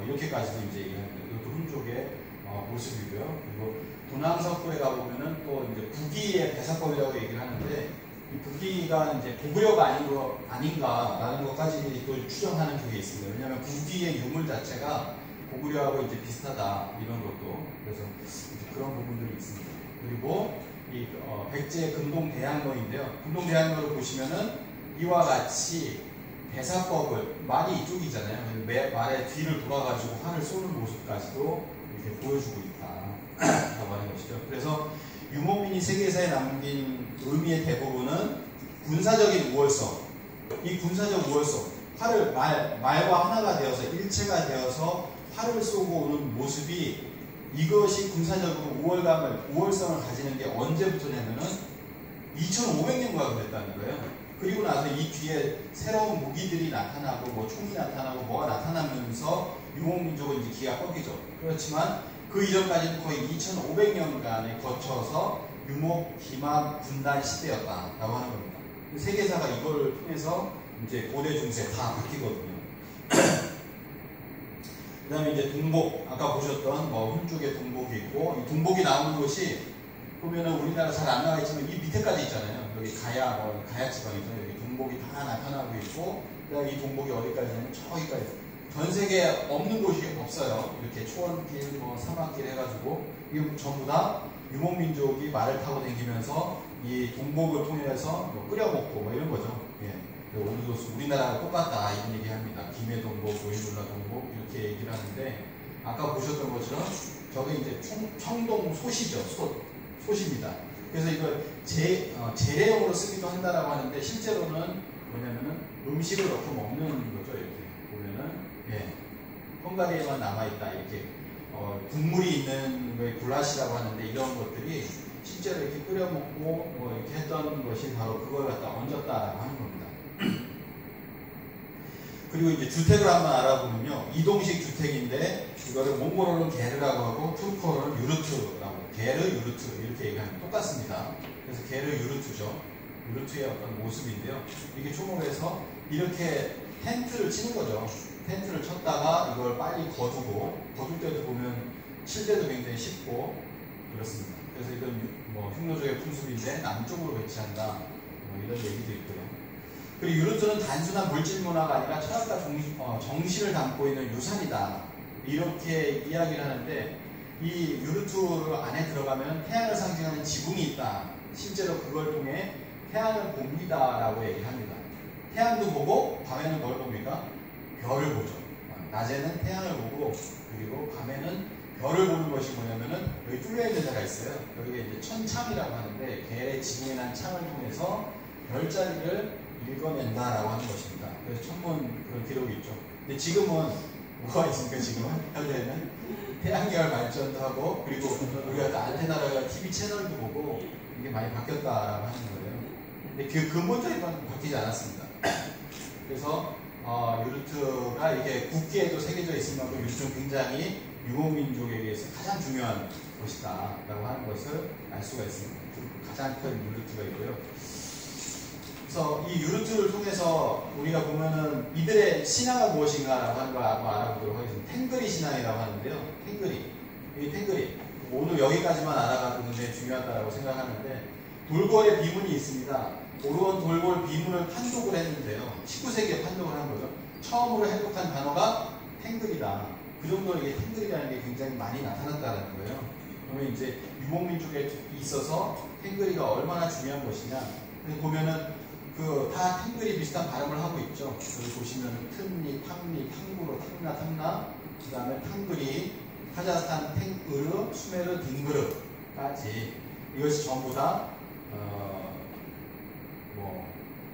이렇게까지도 이제 얘기합니다. 이것도 훈족의 모습이고요. 그리고 도남서구에 가보면은 또 이제 부기의 배사법이라고 얘기를 하는데 이 부기가 이제 고구려가 아닌가라는 것까지 또 추정하는 그게 있습니다. 왜냐하면 부기의 유물 자체가 고구려하고 이제 비슷하다 이런 것도 그래서 이제 그런 부분들이 있습니다. 그리고 이 백제 금동대항로인데요. 금동대항로를 보시면은 이와 같이 배사법을 말이 이쪽이잖아요. 말의 뒤를 돌아가지고 활을 쏘는 모습까지도 이렇게 보여주고 있다라고 하는 것이죠. 그래서 유목민이 세계사에 남긴 의미의 대부분은 군사적인 우월성. 이 군사적 우월성, 활을 말과 하나가 되어서 일체가 되어서 활을 쏘고 오는 모습이 이것이 군사적으로 우월성을 가지는 게 언제부터냐면은 2500년과 그랬다는 거예요. 그리고 나서 이 뒤에 새로운 무기들이 나타나고 뭐 총이 나타나고 뭐가 나타나면서 유목민족은 이제 기가 꺾이죠. 그렇지만 그 이전까지는 거의 2500년간에 거쳐서 유목, 기막, 분단 시대였다라고 하는 겁니다. 세계사가 이걸 통해서 이제 고대 중세 다 바뀌거든요. 그 다음에 이제 동복, 아까 보셨던 뭐 훈족의 동복이 있고, 이 동복이 나오는 곳이 보면은 우리나라 잘 안 나와 있지만 이 밑에까지 있잖아요. 여기 가야 지방이죠. 여기 동복이 다 나타나고 있고, 그다음에 이 동복이 어디까지냐면 저기까지. 전 세계에 없는 곳이 없어요. 이렇게 초원길, 뭐 사막길 해가지고 이거 전부 다 유목민족이 말을 타고 다니면서 이 동복을 통해서 뭐 끓여먹고 뭐 이런 거죠. 예. 오늘도 우리나라랑 똑같다 이런 얘기합니다. 김해동복, 고인물라 동복 이렇게 얘기를 하는데 아까 보셨던 것처럼 저게 이제 청동 솥이죠. 솥입니다. 그래서 이걸 재래용으로 쓰기도 한다라고 하는데 실제로는 뭐냐면은 음식을 넣고 먹는 거죠. 이렇게 보면은 예, 헝가리에만 남아있다 이렇게 국물이 있는 걸 굴라시라고 하는데 이런 것들이 실제로 이렇게 끓여 먹고 뭐 이렇게 했던 것이 바로 그걸 갖다 얹었다라고 하는 겁니다. 그리고 이제 주택을 한번 알아보면요, 이동식 주택인데 이거를 몽골어는 게르라고 하고 투르크어로는 유르트라고 게르 유르트 이렇게 얘기하면 똑같습니다. 그래서 게르 유르트죠. 유르트의 어떤 모습인데요. 이게 초목에서 이렇게 텐트를 치는 거죠. 텐트를 쳤다가 이걸 빨리 거두고, 거둘 때도 보면 칠 때도 굉장히 쉽고 그렇습니다. 그래서 이건 뭐 흉노족의 풍습인데 남쪽으로 배치한다, 뭐 이런 얘기도 있고요. 그리고 유르트는 단순한 물질 문화가 아니라 철학과 정신을 담고 있는 유산이다, 이렇게 이야기를 하는데, 이 유르트 안에 들어가면 태양을 상징하는 지붕이 있다, 실제로 그걸 통해 태양을 봅니다 라고 얘기합니다. 태양도 보고 밤에는 뭘 봅니까? 별을 보죠. 낮에는 태양을 보고, 그리고 밤에는 별을 보는 것이 뭐냐면은 여기 뚫려있는 데가 있어요. 여기가 이제 천창이라고 하는데, 개의 지붕에 난 창을 통해서 별자리를 읽어낸다라고 하는 것입니다. 그래서 천문 그런 기록이 있죠. 근데 지금은 뭐가 있습니까? 지금은 현대에는 태양열 발전도 하고, 그리고 우리가 안테나라가 TV 채널도 보고, 이게 많이 바뀌었다라고 하는 거예요. 근데 그 근본적인 건 바뀌지 않았습니다. 그래서 유르트가 이렇게 국기에도 새겨져 있을 만큼 유르트는 굉장히 유목민족에게서 가장 중요한 곳이다 라고 하는 것을 알 수가 있습니다. 가장 큰 유르트가 있고요. 그래서 이 유르트를 통해서 우리가 보면은 이들의 신앙은 무엇인가 라고 하는 걸 알아보도록 하겠습니다. 탱그리 신앙이라고 하는데요. 이 탱그리 오늘 여기까지만 알아가도 굉장히 중요하다고 생각하는데, 돌궐의 비문이 있습니다. 오르원 돌궐 비문을 판독을 했는데요. 19세기에 판독을 한 거죠. 처음으로 해독한 단어가 탱글이다. 그 정도로 이게 탱글이라는 게 굉장히 많이 나타났다는 거예요. 그러면 이제 유목민족에 있어서 탱글이가 얼마나 중요한 것이냐. 보면은 다 탱글이 비슷한 발음을 하고 있죠. 여기 보시면 튼니, 탕니, 탕구로, 탕나, 탕나, 그 다음에 탕그리, 카자흐스탄 탱그르, 수메르, 딩그르까지, 이것이 전부 다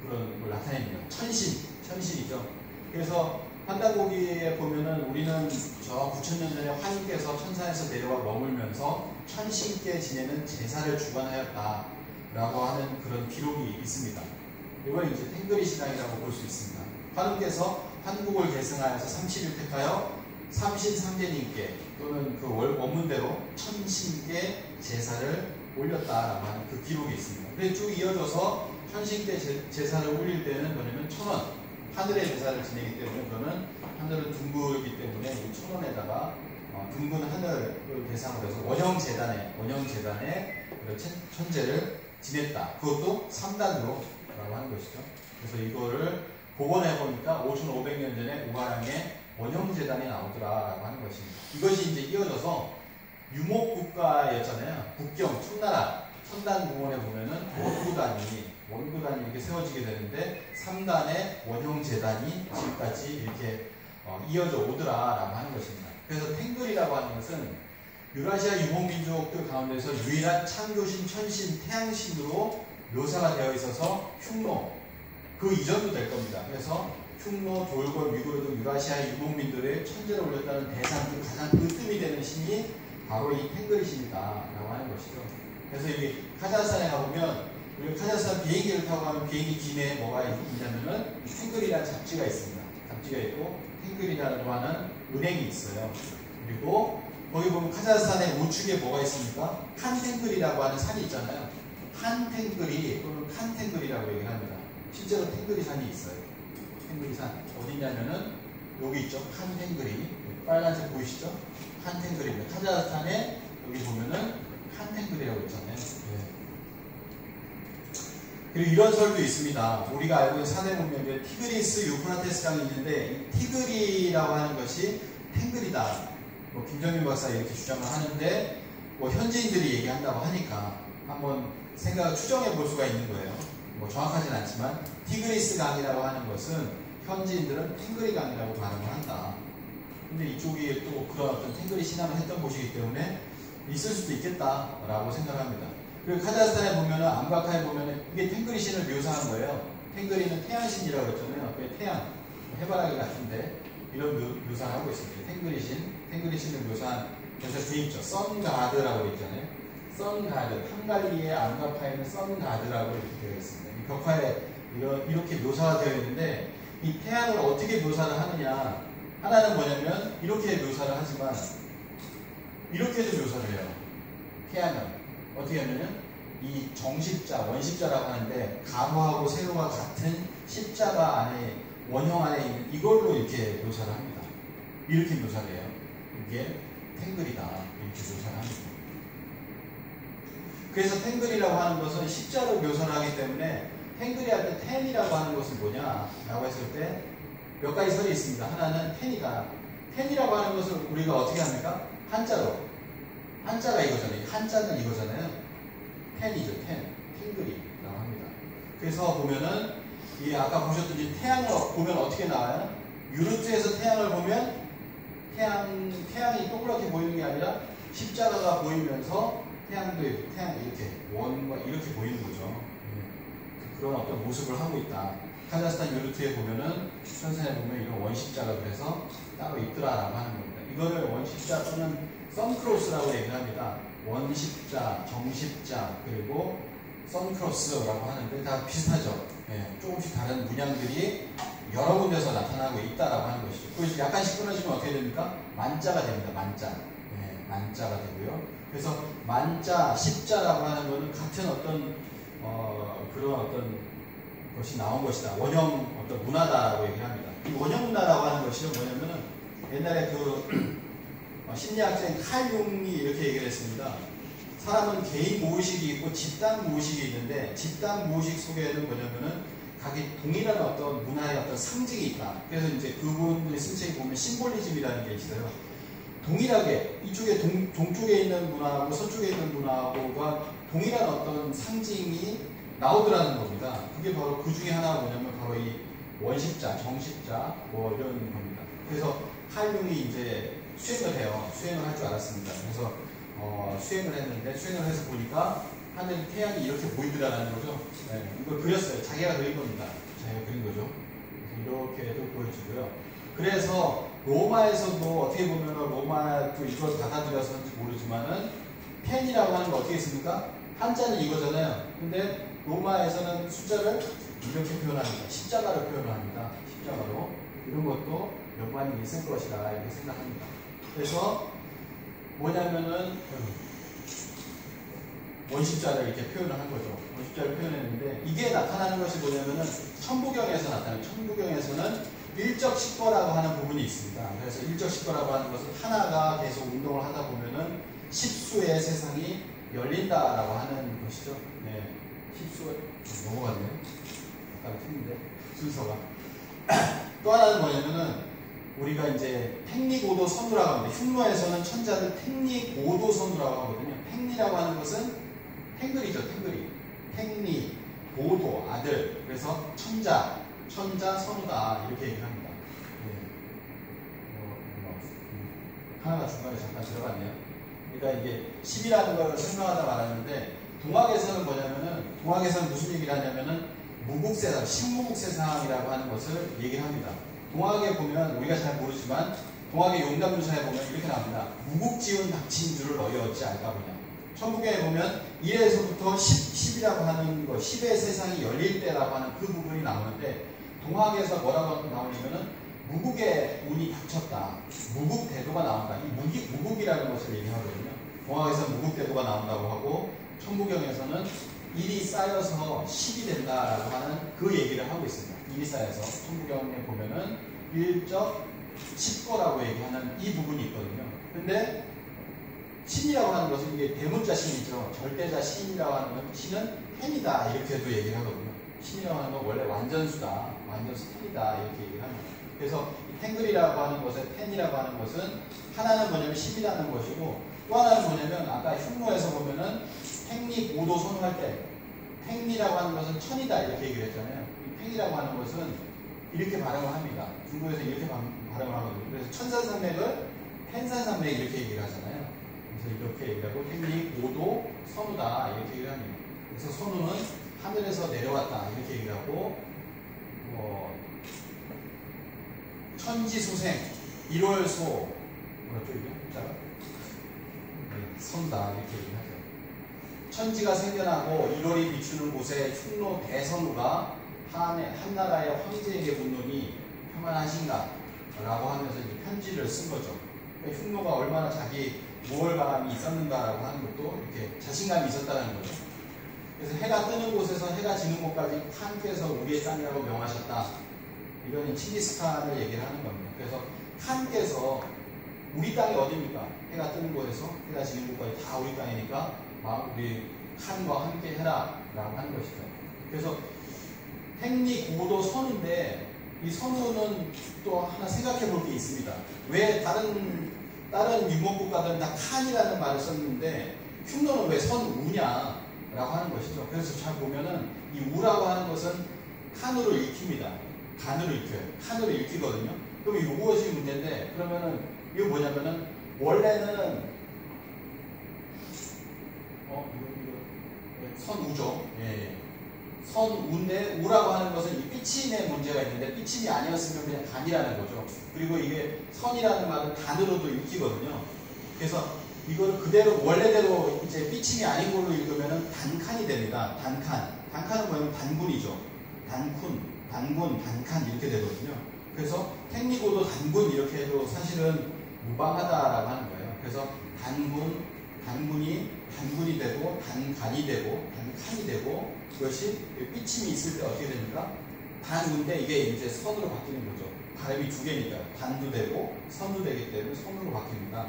그런 걸 나타냅니다. 천신이죠. 그래서 판단고기에 보면은 우리는 저 9,000년 전에 화인께서 천산에서 내려와 머물면서 천신께 지내는 제사를 주관하였다 라고 하는 그런 기록이 있습니다. 이걸 이제 탱그리 신앙이라고 볼 수 있습니다. 화님께서 한국을 계승하여서 삼신을 택하여 삼신상제님께, 또는 그 원문대로 천신께 제사를 올렸다라고 하는 그 기록이 있습니다. 근데 쭉 이어져서 천신께 제사를 올릴 때는 뭐냐면 천원, 하늘의 제사를 지내기 때문에, 그거는 하늘은 둥글기 때문에 이 천원에다가 둥근 하늘을 대상으로 해서 원형재단에 천제를 지냈다. 그것도 3단으로 라고 하는 것이죠. 그래서 이거를 복원해 보니까 5,500년 전에 우가랑에 원형재단이 나오더라라고 하는 것입니다. 이것이 이제 이어져서 유목국가였잖아요. 국경, 청나라, 천단공원에 보면은 원구단이 이렇게 세워지게 되는데, 3단의 원형재단이 지금까지 이렇게 이어져 오더라라고 하는 것입니다. 그래서 탱글이라고 하는 것은 유라시아 유목민족들 가운데서 유일한 창조신, 천신, 태양신으로 묘사가 되어 있어서 흉노, 그 이전도 될 겁니다. 그래서 흉노, 돌궐, 위구르 등 유라시아 유목민들의 천재를 올렸다는 대상, 가장 으뜸이 되는 신이 바로 이 탱글이 신이다 라고 하는 것이죠. 그래서 여기 카자흐스탄에 가보면, 우리 카자흐스탄 비행기를 타고 가면 비행기 기내에 뭐가 있냐면은 탱글이라는 잡지가 있습니다. 잡지가 있고 탱글이라고 하는 은행이 있어요. 그리고 거기 보면 카자흐스탄의 우측에 뭐가 있습니까? 칸탱글이라고 하는 산이 있잖아요. 한탱글이 또는 칸탱글이라고 얘기를 합니다. 실제로 탱글이 산이 있어요. 탱글이 산 어디냐면은 여기 있죠. 칸탱글이, 빨간색 보이시죠? 칸탱글입니다. 카자흐스탄에 여기 보면은 칸탱글이라고 있잖아요. 네. 그리고 이런 설도 있습니다. 우리가 알고 있는 사대 문명에 티그리스, 유프라테스 강이 있는데, 이 티그리라고 하는 것이 탱글이다. 김정민 박사 이렇게 주장을 하는데, 현지인들이 얘기한다고 하니까 한번 추정해 볼 수가 있는 거예요. 정확하진 않지만 티그리스 강이라고 하는 것은 현지인들은 탱그리 강이라고 발음을 한다. 근데 이쪽이 또 그런 어떤 탱그리 신앙을 했던 곳이기 때문에 있을 수도 있겠다라고 생각합니다. 그리고 카자흐스탄에 보면은, 암각하에 보면은 이게 탱그리 신을 묘사한 거예요. 탱그리는 태양신이라고 그랬잖아요. 그게 태양, 해바라기 같은데 이런 묘사를 하고 있습니다. 탱그리 신을 묘사한, 그래서 뒤에 있죠. 썬가드라고 있잖아요. 썬가드, 한갈리의 암각하에는 썬가드라고 이렇게 되어 있습니다. 이 벽화에 이렇게 묘사가 되어 있는데, 이 태양을 어떻게 묘사를 하느냐, 하나는 뭐냐면 이렇게 묘사를 하지만 이렇게도 묘사를 해요. 태양을 어떻게 하면은 이 정십자, 원십자라고 하는데 가로하고 세로가 같은 십자가 안에 원형 안에 있는 이걸로 이렇게 묘사를 합니다. 이렇게 묘사를 해요. 이게 탱글이다 이렇게 묘사를 합니다. 그래서 탱글이라고 하는 것은 십자로 묘사를 하기 때문에 탱글이 할 때 텐이라고 하는 것은 뭐냐 라고 했을 때 몇 가지 설이 있습니다. 하나는 텐이다. 텐이라고 하는 것을 우리가 어떻게 합니까? 한자로. 한자가 이거잖아요. 한자는 이거잖아요. 텐이죠. 탱글이라고 합니다. 그래서 보면은 이 아까 보셨듯이 태양을 보면 어떻게 나와요? 유르트에서 태양을 보면 태양이 동그랗게 보이는 게 아니라 십자가가 보이면서 태양이 이렇게 원과 이렇게 보이는 거죠. 그런 어떤 모습을 하고 있다. 카자흐스탄 유르트에 보면은 천산에 보면 이런 원십자가 그래서 따로 있더라라고 하는 겁니다. 이거를 원십자 또는 선크로스라고 얘기를 합니다. 원십자, 정십자, 그리고 선크로스라고 하는데 다 비슷하죠. 조금씩 다른 문양들이 여러 군데서 나타나고 있다라고 하는 것이죠. 그래서 약간씩 끊어지면 어떻게 됩니까? 만자가 됩니다. 만자. 만자가 되고요. 그래서 만자, 십자라고 하는 것은 같은 어떤 그런 어떤 것이 나온 것이다. 원형 어떤 문화다라고 얘기를 합니다. 이 원형 문화라고 하는 것이 뭐냐면은 옛날에 그 심리학자인 칼 융이 이렇게 얘기를 했습니다. 사람은 개인 무의식이 있고 집단 무의식이 있는데 집단 무의식 속에는 뭐냐면은 각기 동일한 어떤 문화의 어떤 상징이 있다. 그래서 이제 그분의 쓴 책에 보면 심볼리즘이라는 게 있어요. 동일하게 이쪽에 동쪽에 있는 문화하고 서쪽에 있는 문화하고가 동일한 어떤 상징이 나오더라는 겁니다. 그게 바로 그 중에 하나가 뭐냐면 바로 이 원십자, 정십자 뭐 이런 겁니다. 그래서 칼 융이 이제 수행을 해요. 수행을 할 줄 알았습니다. 그래서 수행을 했는데 수행을 해서 보니까 하늘 태양이 이렇게 보이더라는 거죠. 이걸 그렸어요. 자기가 그린 겁니다. 자기가 그린 거죠. 이렇게도 보여주고요. 그래서 로마에서도 어떻게 보면 로마도 이쪽으로 받아들여서인지 모르지만은 펜이라고 하는 거 어떻게 있습니까? 한자는 이거잖아요. 근데 로마에서는 숫자를 이렇게 표현합니다. 십자가로 표현합니다. 십자가로. 이런 것도 연관이 있을 것이다 이렇게 생각합니다. 그래서 뭐냐면은 원십자를 이렇게 표현을 한 거죠. 원십자를 표현했는데 이게 나타나는 것이 뭐냐면은 천부경에서 나타나요. 천부경에서는 일적십거라고 하는 부분이 있습니다. 그래서 일적십거라고 하는 것은 하나가 계속 운동을 하다 보면은 십수의 세상이 열린다라고 하는 것이죠. 십수 넘어갔네요. 아까 틀린데 순서가. 또 하나는 뭐냐면은 우리가 이제 팽리고도 선우라고 합니다. 흉노에서는 천자를 팽리고도 선우라고 하거든요. 팽리라고 하는 것은 탱글이죠. 팽리, 고도, 아들. 그래서 천자, 선우다 이렇게 얘기를 합니다. 하나가 중간에 잠깐 들어갔네요. 그러니까 이게 10이라는 걸 설명하다 말았는데 동학에서는 뭐냐면은 동학에서는 무슨 얘기를 하냐면은 무국세상, 신무국세상이라고 하는 것을 얘기를 합니다. 동학에 보면 우리가 잘 모르지만 동학의 용담유사에 보면 이렇게 나옵니다. 무국지운 닥친 줄을 너희 어찌 알까 보냐. 천부경에 보면 1에서부터 10이라고 하는 것, 10의 세상이 열릴 때라고 하는 그 부분이 나오는데 동학에서 뭐라고 나오냐면은 무국의 운이 닥쳤다. 무국대도가 나온다. 이 무국이라는 것을 얘기하거든요. 동학에서 무국대도가 나온다고 하고 천부경에서는 1이 쌓여서 10이 된다라고 하는 그 얘기를 하고 있습니다. 1이 쌓여서 천부경에 보면은 1적 10거라고 얘기하는 이 부분이 있거든요. 근데 신이라고 하는 것은 이게 대문자 신이죠. 절대자 신이라고 하는 건 신은 펜이다 이렇게도 얘기를 하거든요. 신이라고 하는 건 원래 완전수다. 완전수 펜이다 이렇게 얘기를 합니다. 그래서 이 탱글이라고 하는 것에 펜이라고 하는 것은 하나는 뭐냐면 10이라는 것이고 또 하나는 뭐냐면 아까 흉노에서 보면은 팽리 고도 선호할 때 팽리라고 하는 것은 천이다 이렇게 얘기를 했잖아요. 이 팽이라고 하는 것은 이렇게 발음을 합니다. 중국에서 이렇게 발음을 하거든요. 그래서 천산산맥을 펜산산맥 이렇게 얘기를 하잖아요. 그래서 이렇게 얘기하고 팽리 고도 선우다 이렇게 얘기를 합니다. 그래서 선우는 하늘에서 내려왔다 이렇게 얘기를 하고 천지소생 1월소 뭐죠 이게? 선다 이렇게 얘기하죠. 천지가 생겨나고 1월이 비추는 곳에 흉노 대선우가 한나라의 황제에게 묻노니 평안하신가? 라고 하면서 이제 편지를 쓴 거죠. 그러니까 흉노가 얼마나 자기 무월바람이 있었는가라고 하는 것도 이렇게 자신감이 있었다는 거죠. 그래서 해가 뜨는 곳에서 해가 지는 곳까지 칸께서 우리의 땅이라고 명하셨다. 이거는 칭기스칸을 얘기를 하는 겁니다. 그래서 칸께서 우리 땅이 어디입니까? 해가 뜨는 곳에서 해가 지는 곳까지 다 우리 땅이니까 우리 칸과 함께 해라 라고 하는 것이죠. 그래서 행리, 고도, 선우인데 이 선우는 또 하나 생각해 볼 게 있습니다. 왜 다른 유목국가들은 다 칸이라는 말을 썼는데 흉노는 왜 선우냐 라고 하는 것이죠. 그래서 잘 보면은 이 우라고 하는 것은 칸으로 읽힙니다. 간으로 읽혀요. 칸으로 읽히거든요. 그럼 이거 무엇이 문제인데, 그러면은 이거 뭐냐면은 원래는 선우죠. 예. 선우인데 우라고 하는 것은 이 삐침의 문제가 있는데 삐침이 아니었으면 그냥 단이라는 거죠. 그리고 이게 선이라는 말은 단으로도 읽히거든요. 그래서 이걸 그대로 원래대로 이제 삐침이 아닌 걸로 읽으면 단칸이 됩니다. 단칸은 뭐냐면 단군이죠. 단군, 단칸 이렇게 되거든요. 그래서 택리고도 단군 이렇게 해도 사실은 무방하다라고 하는 거예요. 그래서 단군이 되고 단간이 되고 단칸이 되고, 그것이 삐침이 있을 때 어떻게 됩니까? 단인데 이게 이제 선으로 바뀌는 거죠. 발음이 두 개니까 단도 되고 선도 되기 때문에 선으로 바뀝니다.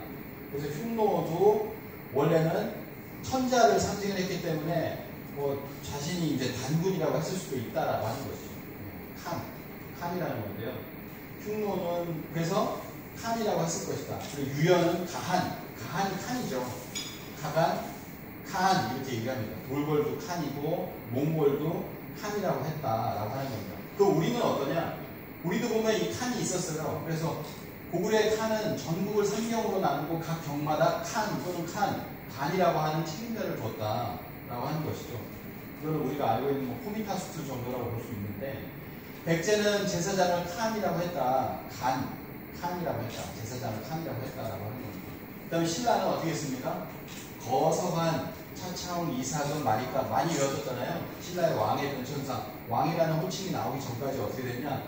그래서 흉노도 원래는 천자를 상징을 했기 때문에 뭐 자신이 이제 단군이라고 했을 수도 있다라고 하는 것이죠. 칸이라는 건데요. 흉노는 그래서 칸이라고 했을 것이다. 그리고 유연은 가한이 칸이죠. 칸 이렇게 얘기합니다. 돌궐도 칸이고 몽골도 칸이라고 했다라고 하는 겁니다. 그럼 우리는 어떠냐? 우리도 보면 이 칸이 있었어요. 그래서 고구려의 칸은 전국을 3경으로 나누고 각 경마다 칸 또는 간이라고 하는 책임자를 뒀다라고 하는 것이죠. 이거는 우리가 알고 있는 코미타수트 정도라고 볼 수 있는데, 백제는 제사장을 칸이라고 했다. 칸이라고 했다. 제사장을 칸이라고 했다라고 하는 겁니다. 그 다음에 신라는 어떻게 했습니까? 거서관, 차차웅, 이사돈, 마리카 많이 외웠었잖아요. 신라의 왕의 변천상, 왕이라는 호칭이 나오기 전까지 어떻게 됐냐?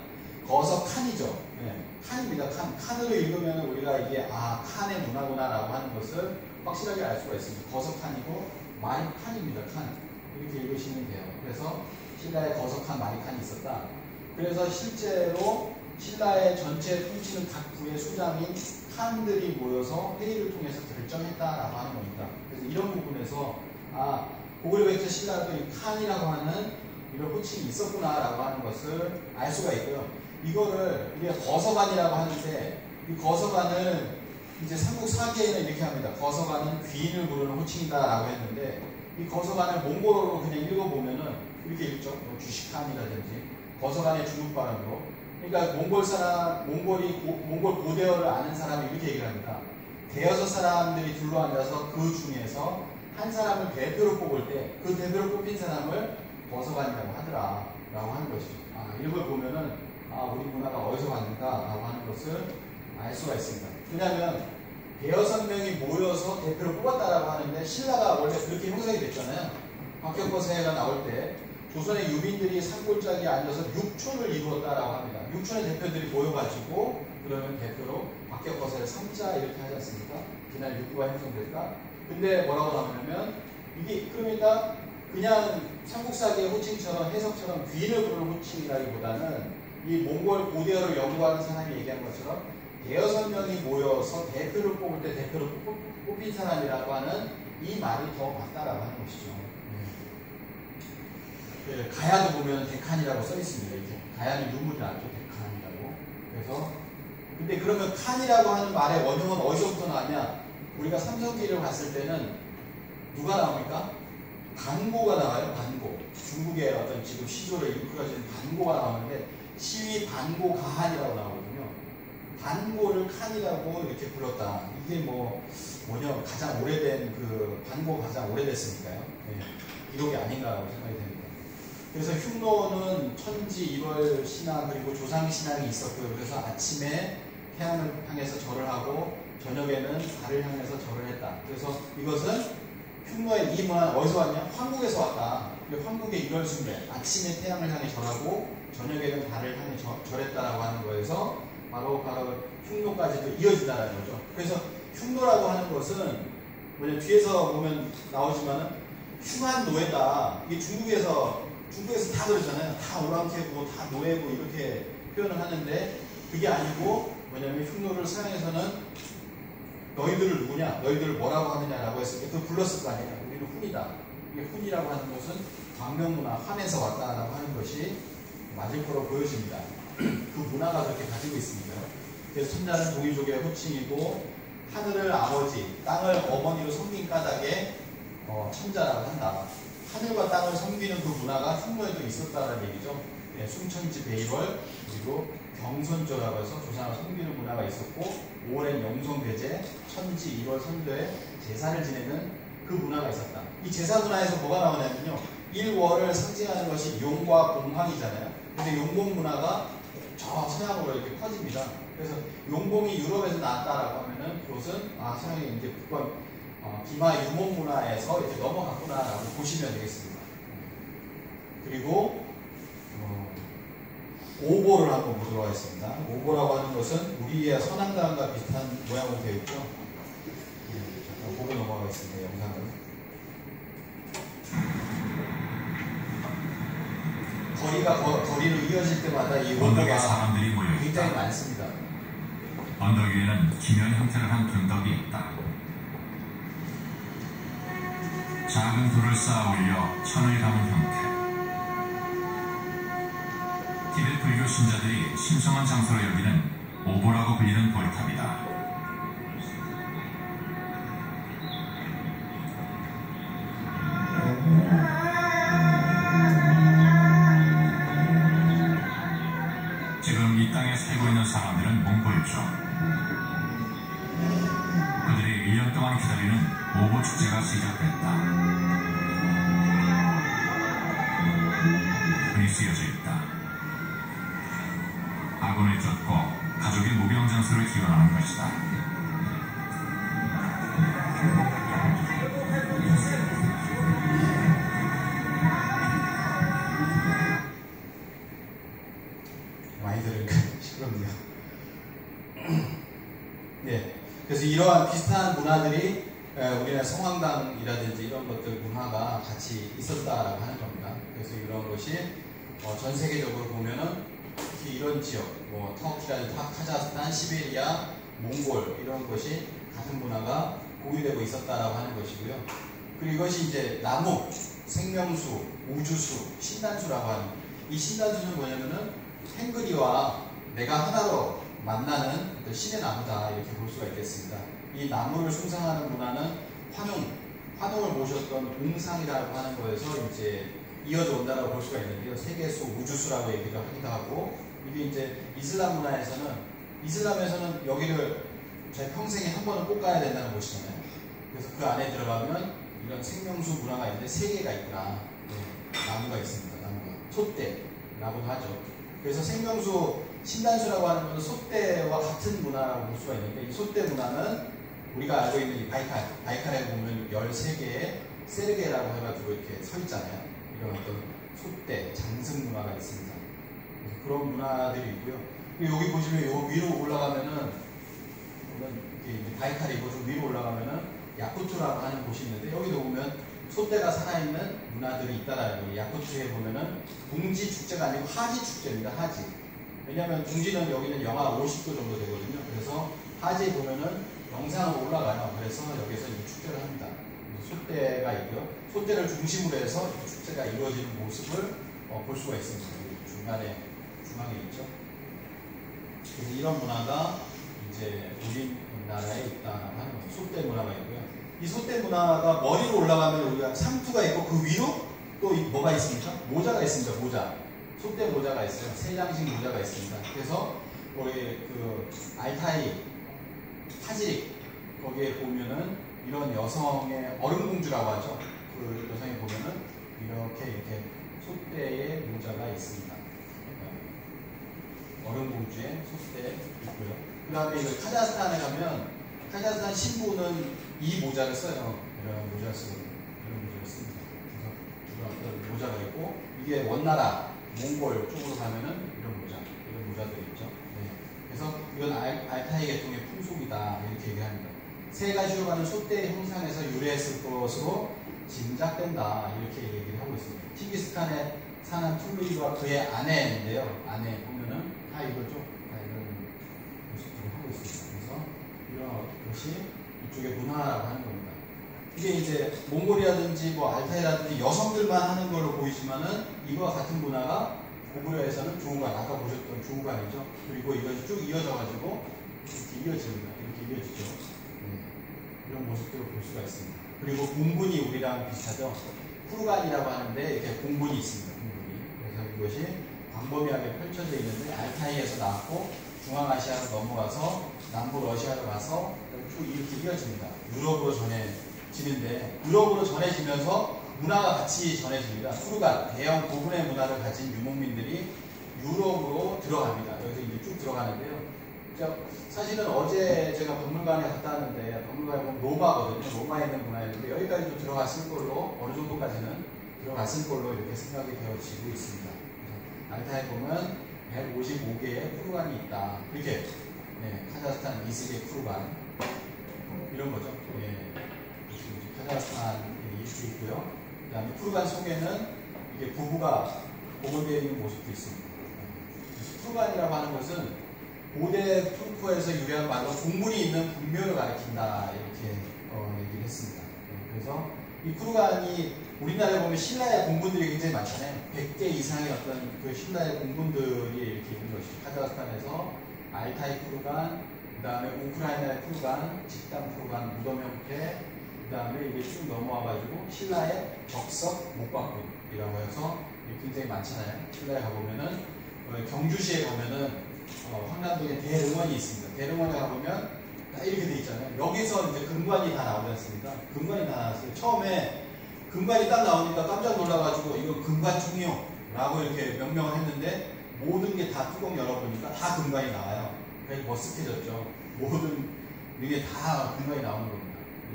거서칸이죠. 네, 칸입니다. 칸으로 읽으면 우리가 이게 칸의 문화구나 라고 하는 것을 확실하게 알 수가 있습니다. 거서칸이고 마리칸입니다. 칸 이렇게 읽으시면 돼요. 그래서 신라의 거서칸, 마리칸이 있었다. 그래서 실제로 신라의 전체 통치는 각 부의 수장인 칸들이 모여서 회의를 통해서 결정했다라고 하는 겁니다. 그래서 이런 부분에서 고구려 백제 신라도 이 칸이라고 하는 이런 호칭이 있었구나라고 하는 것을 알 수가 있고요. 이거를 우리가 거서관이라고 하는데, 이 거서관은 이제 삼국 사기에는 이렇게 합니다. 거서관은 귀인을 부르는 호칭이다라고 했는데, 이 거서관을 몽골어로 그냥 읽어보면은 이렇게 읽죠. 뭐 주식함이라든지 거서관의 중국 발음으로. 그러니까 몽골 고대어를 아는 사람이 이렇게 얘기를 합니다. 대여섯 사람들이 둘러앉아서 그 중에서 한 사람을 대표로 뽑을 때 그 대표로 뽑힌 사람을 거서관이라고 하더라 라고 하는 것이죠. 이런 걸 보면은 우리 문화가 어디서 왔는가 라고 하는 것을 알 수가 있습니다. 왜냐하면 대여섯 명이 모여서 대표를 뽑았다라고 하는데, 신라가 원래 그렇게 형성이 됐잖아요. 박격거세가 나올 때 조선의 유민들이 산골짜기에 앉아서 6촌을 이루었다라고 합니다. 6촌의 대표들이 모여가지고 그러면 대표로 박격거세를 삼자 이렇게 하지 않습니까? 그날 육부가 형성될까? 근데 뭐라고 나오냐면, 이게 그러니까 그냥 삼국사기의 호칭처럼 해석처럼 귀인을 부르는 호칭이라기보다는 이 몽골 고대어를 연구하는 사람이 얘기한 것처럼 대여섯 명이 모여서 대표를 뽑을 때 대표로 뽑힌 사람이라고 하는 이 말이 더 맞다라고 하는 것이죠. 가야도 보면 데칸이라고 써 있습니다. 이렇게 가야는 유물이 나죠. 데칸이라고. 그래서 근데 그러면 칸이라고 하는 말의 원형은 어디서부터 나왔냐? 우리가 삼성기를 봤을 때는 누가 나옵니까? 반고가 나와요. 반고. 중국의 어떤 지금 시조를 이끌어지는 반고가 나오는데, 시위 반고 가한이라고 나오거든요. 반고를 칸이라고 이렇게 불렀다. 이게 뭐냐, 가장 오래된 반고가 가장 오래됐으니까요. 기록이 아닌가라고 생각이 됩니다. 그래서 흉노는 천지, 일월 신화 그리고 조상 신앙이 있었고요. 그래서 아침에 태양을 향해서 절을 하고 저녁에는 달을 향해서 절을 했다. 그래서 이것은 흉노의 이 문화는 어디서 왔냐? 황국에서 왔다. 황국의 일월순례, 아침에 태양을 향해 절하고 저녁에는 달을 향해 절했다라고 하는 거에서 바로 흉노까지도 이어진다는 거죠. 그래서 흉노라고 하는 것은 뭐냐, 뒤에서 보면 나오지만은 흉한 노예다. 이게 중국에서 다 그러잖아요. 다 오랑캐고 다 노예고 이렇게 표현을 하는데, 그게 아니고 뭐냐면 흉노를 서양에서는 너희들을 누구냐, 너희들을 뭐라고 하느냐라고 했을 때 그 불렀을 거 아니에요. 우리는 훈이다. 이게 훈이라고 하는 것은 광명문화, 환에서 왔다라고 하는 것이 맞을 거로 보여집니다. 그 문화가 그렇게 가지고 있습니다. 그래서 천자는 동이족의 호칭이고 하늘을 아버지, 땅을 어머니로 섬긴 까닭에 천자라고 한다. 하늘과 땅을 섬기는 그 문화가 흉노에도 있었다는 얘기죠. 네, 숭천지 베이월, 그리고 경선조라고 해서 조상을 섬기는 문화가 있었고, 5월엔 영송대제, 천지 1월 선조에 제사를 지내는 그 문화가 있었다. 이 제사 문화에서 뭐가 나오냐면요, 1월을 상징하는 것이 용과 봉황이잖아요. 근데 용봉 문화가 저 서양으로 이렇게 퍼집니다. 그래서 용봉이 유럽에서 나왔다라고 하면은 그것은 서양이 이제 북방 기마 유목 문화에서 이렇게 넘어갔구나라고 보시면 되겠습니다. 그리고 오보를 한번 보도록 하겠습니다. 오보라고 하는 것은 우리의 선왕당과 비슷한 모양으로 되어 있죠. 잠깐 보고 넘어가겠습니다. 영상을. 거리로 이어질 때마다 이 언덕에 오보가 사람들이 모여 굉장히 있다. 많습니다. 언덕 위에는 기묘한 형태를 한 둔덕이 있다. 작은 돌을 쌓아 올려 천을 담은 형태. 티베트 불교 신자들이 신성한 장소로 여기는 오보라고 불리는 돌탑이다. 지금 이 땅에 살고 있는 사람들은 몽골족. 그들이 1년 동안 기다리는 오보 축제가 시작됐다. 흔히 쓰여져 있다. 아군을 쫓고 가족의 무병장수를 기원하는 것이다. 많이 들으니까 시끄럽네요. 네, 그래서 이러한 비슷한 문화들이 우리나라 성황당이라든지 이런 것들 문화가 같이 있었다라고 하는 겁니다. 그래서 이런 것이 전 세계적으로 보면은 특히 이런 지역, 뭐 터키라든지 카자흐스탄, 시베리아, 몽골 이런 것이 같은 문화가 공유되고 있었다라고 하는 것이고요. 그리고 이것이 이제 나무, 생명수, 우주수, 신단수라고 하는, 이 신단수는 뭐냐면은 탱그리와 내가 하나로 만나는 어떤 신의 나무다, 이렇게 볼 수가 있겠습니다. 이 나무를 숭상하는 문화는 환웅을 모셨던 웅상이라고 하는 거에서 이제 이어져 온다라고 볼 수가 있는데요. 세계수, 우주수라고 얘기를 하기도 하고, 이게 이제 이슬람에서는 여기를 제 평생에 한 번은 꼭 가야 된다는 곳이잖아요. 그래서 그 안에 들어가면 이런 생명수 문화가 있는데 세 개가 있구나. 네, 나무가 있습니다. 나무가 솥대라고도 하죠. 그래서 생명수, 신단수라고 하는 것은 솥대와 같은 문화라고 볼 수가 있는데, 이 솥대 문화는 우리가 알고 있는 이 바이칼에 보면 13개의 세르게라고 해가지고 이렇게 서 있잖아요. 이런 어떤 솥대, 장승 문화가 있습니다. 그런 문화들이 있고요. 그리고 여기 보시면 요 위로 올라가면은, 이렇게 바이칼이고 좀 위로 올라가면은 야쿠트라고 하는 곳이 있는데, 여기도 보면 솥대가 살아있는 문화들이 있다라는 거예요. 야쿠트에 보면은 둥지 축제가 아니고 하지 축제입니다. 하지. 왜냐하면 둥지는 여기는 영하 50도 정도 되거든요. 그래서 하지에 보면은 영상으로 올라가요. 그래서 여기서 이 축제를 합니다. 솥대가 있고요. 솥대를 중심으로 해서 이 축제가 이루어지는 모습을 볼 수가 있습니다. 중앙에 있죠. 그래서 이런 문화가 이제 우리나라에 있다는 솥대 문화가 있고요. 이 솥대 문화가 머리로 올라가면 우리가 상투가 있고, 그 위로 또 뭐가 있습니까? 모자가 있습니다. 모자. 솥대 모자가 있어요. 세장식 모자가 있습니다. 그래서 우리 그 알타이, 타지릭 거기에 보면은 이런 여성의 얼음공주라고 하죠. 그 여성에 보면은 이렇게 솥대의 모자가 있습니다. 얼음공주의 솥대 있고요. 그 다음에 카자흐스탄에 가면 카자흐스탄 신부는 이 모자를 써요. 이런 모자를 쓰거든요. 이런 모자를 씁니다. 그래서 이런 모자가 있고, 이게 원나라 몽골 쪽으로 가면은 이런 모자들이 있죠. 네. 그래서 이건 알타이 계통의 풍속이다, 이렇게 얘기합니다. 세 가지로 가는 소대 형상에서 유래했을 것으로 짐작된다. 이렇게 얘기를 하고 있습니다. 칭기스칸에 사는 툴루이와 그의 아내인데요. 아내 보면은 다 이거죠. 다 이런 모습들을 하고 있습니다. 그래서 이런 것이 이쪽의 문화라고 하는 겁니다. 이게 이제 몽골이라든지 뭐 알타이라든지 여성들만 하는 걸로 보이지만은 이와 같은 문화가 고구려에서는 조우간, 아까 보셨던 조우간이죠. 그리고 이것이 쭉 이어져가지고 이렇게 이어집니다. 이렇게 이어지죠. 이런 모습들을 볼 수가 있습니다. 그리고 공분이 우리랑 비슷하죠. 쿠르간이라고 하는데 이렇게 공분이 있습니다. 공분이. 그래서 이것이 광범위하게 펼쳐져 있는데 알타이에서 나왔고 중앙아시아로 넘어가서 남부 러시아로 가서 쭉 이렇게 이어집니다. 유럽으로 전해지는데 유럽으로 전해지면서 문화가 같이 전해집니다. 쿠르간, 대형 고분의 문화를 가진 유목민들이 유럽으로 들어갑니다. 여기서 이제 쭉 들어가는데요. 사실은 어제 제가 박물관에 갔다 왔는데 박물관에 보면 로마거든요. 로마에 있는 문화였는데 여기까지 좀 들어갔을 걸로 어느 정도까지는 들어갔을 걸로 이렇게 생각이 되어지고 있습니다. 알타에 보면 155개의 쿠르간이 있다. 이렇게 카자흐스탄 이스게 쿠르간 이런 거죠. 카자흐스탄이 있을 수 있고요. 그 다음에 쿠르간 속에는 이게 부부가 보건되어 있는 모습도 있습니다. 쿠르간이라고 하는 것은 고대 투르크에서 유래한 말로 공분이 있는 분묘를 가리킨다 이렇게 얘기를 했습니다. 그래서 이 쿠르간이 우리나라에 보면 신라의 공분들이 굉장히 많잖아요. 100개 이상의 어떤 그 신라의 공분들이 이렇게 있는 것이죠. 카자흐스탄에서 알타이 쿠르간, 그 다음에 우크라이나의 쿠르간, 직담 쿠르간, 무덤 형태, 그 다음에 이게 쭉 넘어와가지고 신라의 적석 목박군이라고 해서 굉장히 많잖아요. 신라에 가보면은 경주시에 가면은 황남동에 대릉원이 있습니다. 대릉원에 가보면 다 이렇게 돼 있잖아요. 여기서 이제 금관이 다 나오지 않습니까? 금관이 다 나왔어요. 처음에 금관이 딱 나오니까 깜짝 놀라가지고 이거 금관총이요 라고 이렇게 명명을 했는데 모든 게 다 뚜껑 열어보니까 다 금관이 나와요. 그래서 머쓱해졌죠. 모든 이게 다 금관이 나오는 겁니다.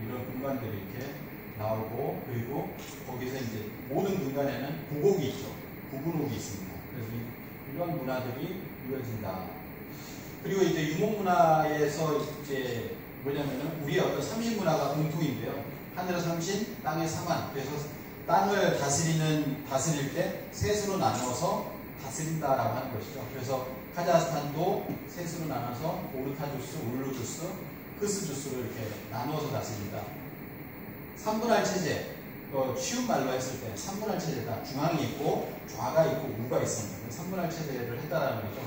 이런 금관들이 이렇게 나오고 그리고 거기서 이제 모든 금관에는 구곡이 있죠. 구분옥이 있습니다. 그래서 이런 문화들이 이루어진다. 그리고 이제 유목문화에서 이제 뭐냐면은 우리의 어떤 삼신문화가 공통인데요. 하늘의 삼신, 땅의 사만. 그래서 땅을 다스릴 때 셋으로 나누어서 다스린다라고 하는 것이죠. 그래서 카자흐스탄도 셋으로 나눠서 오르타주스, 울루주스, 크스주스로 이렇게 나누어서 다스린다. 3분할 체제. 쉬운 말로 했을 때 3분할 체제다. 중앙이 있고 좌가 있고 우가 있습니다. 3분할 체제를 했다라는 거죠.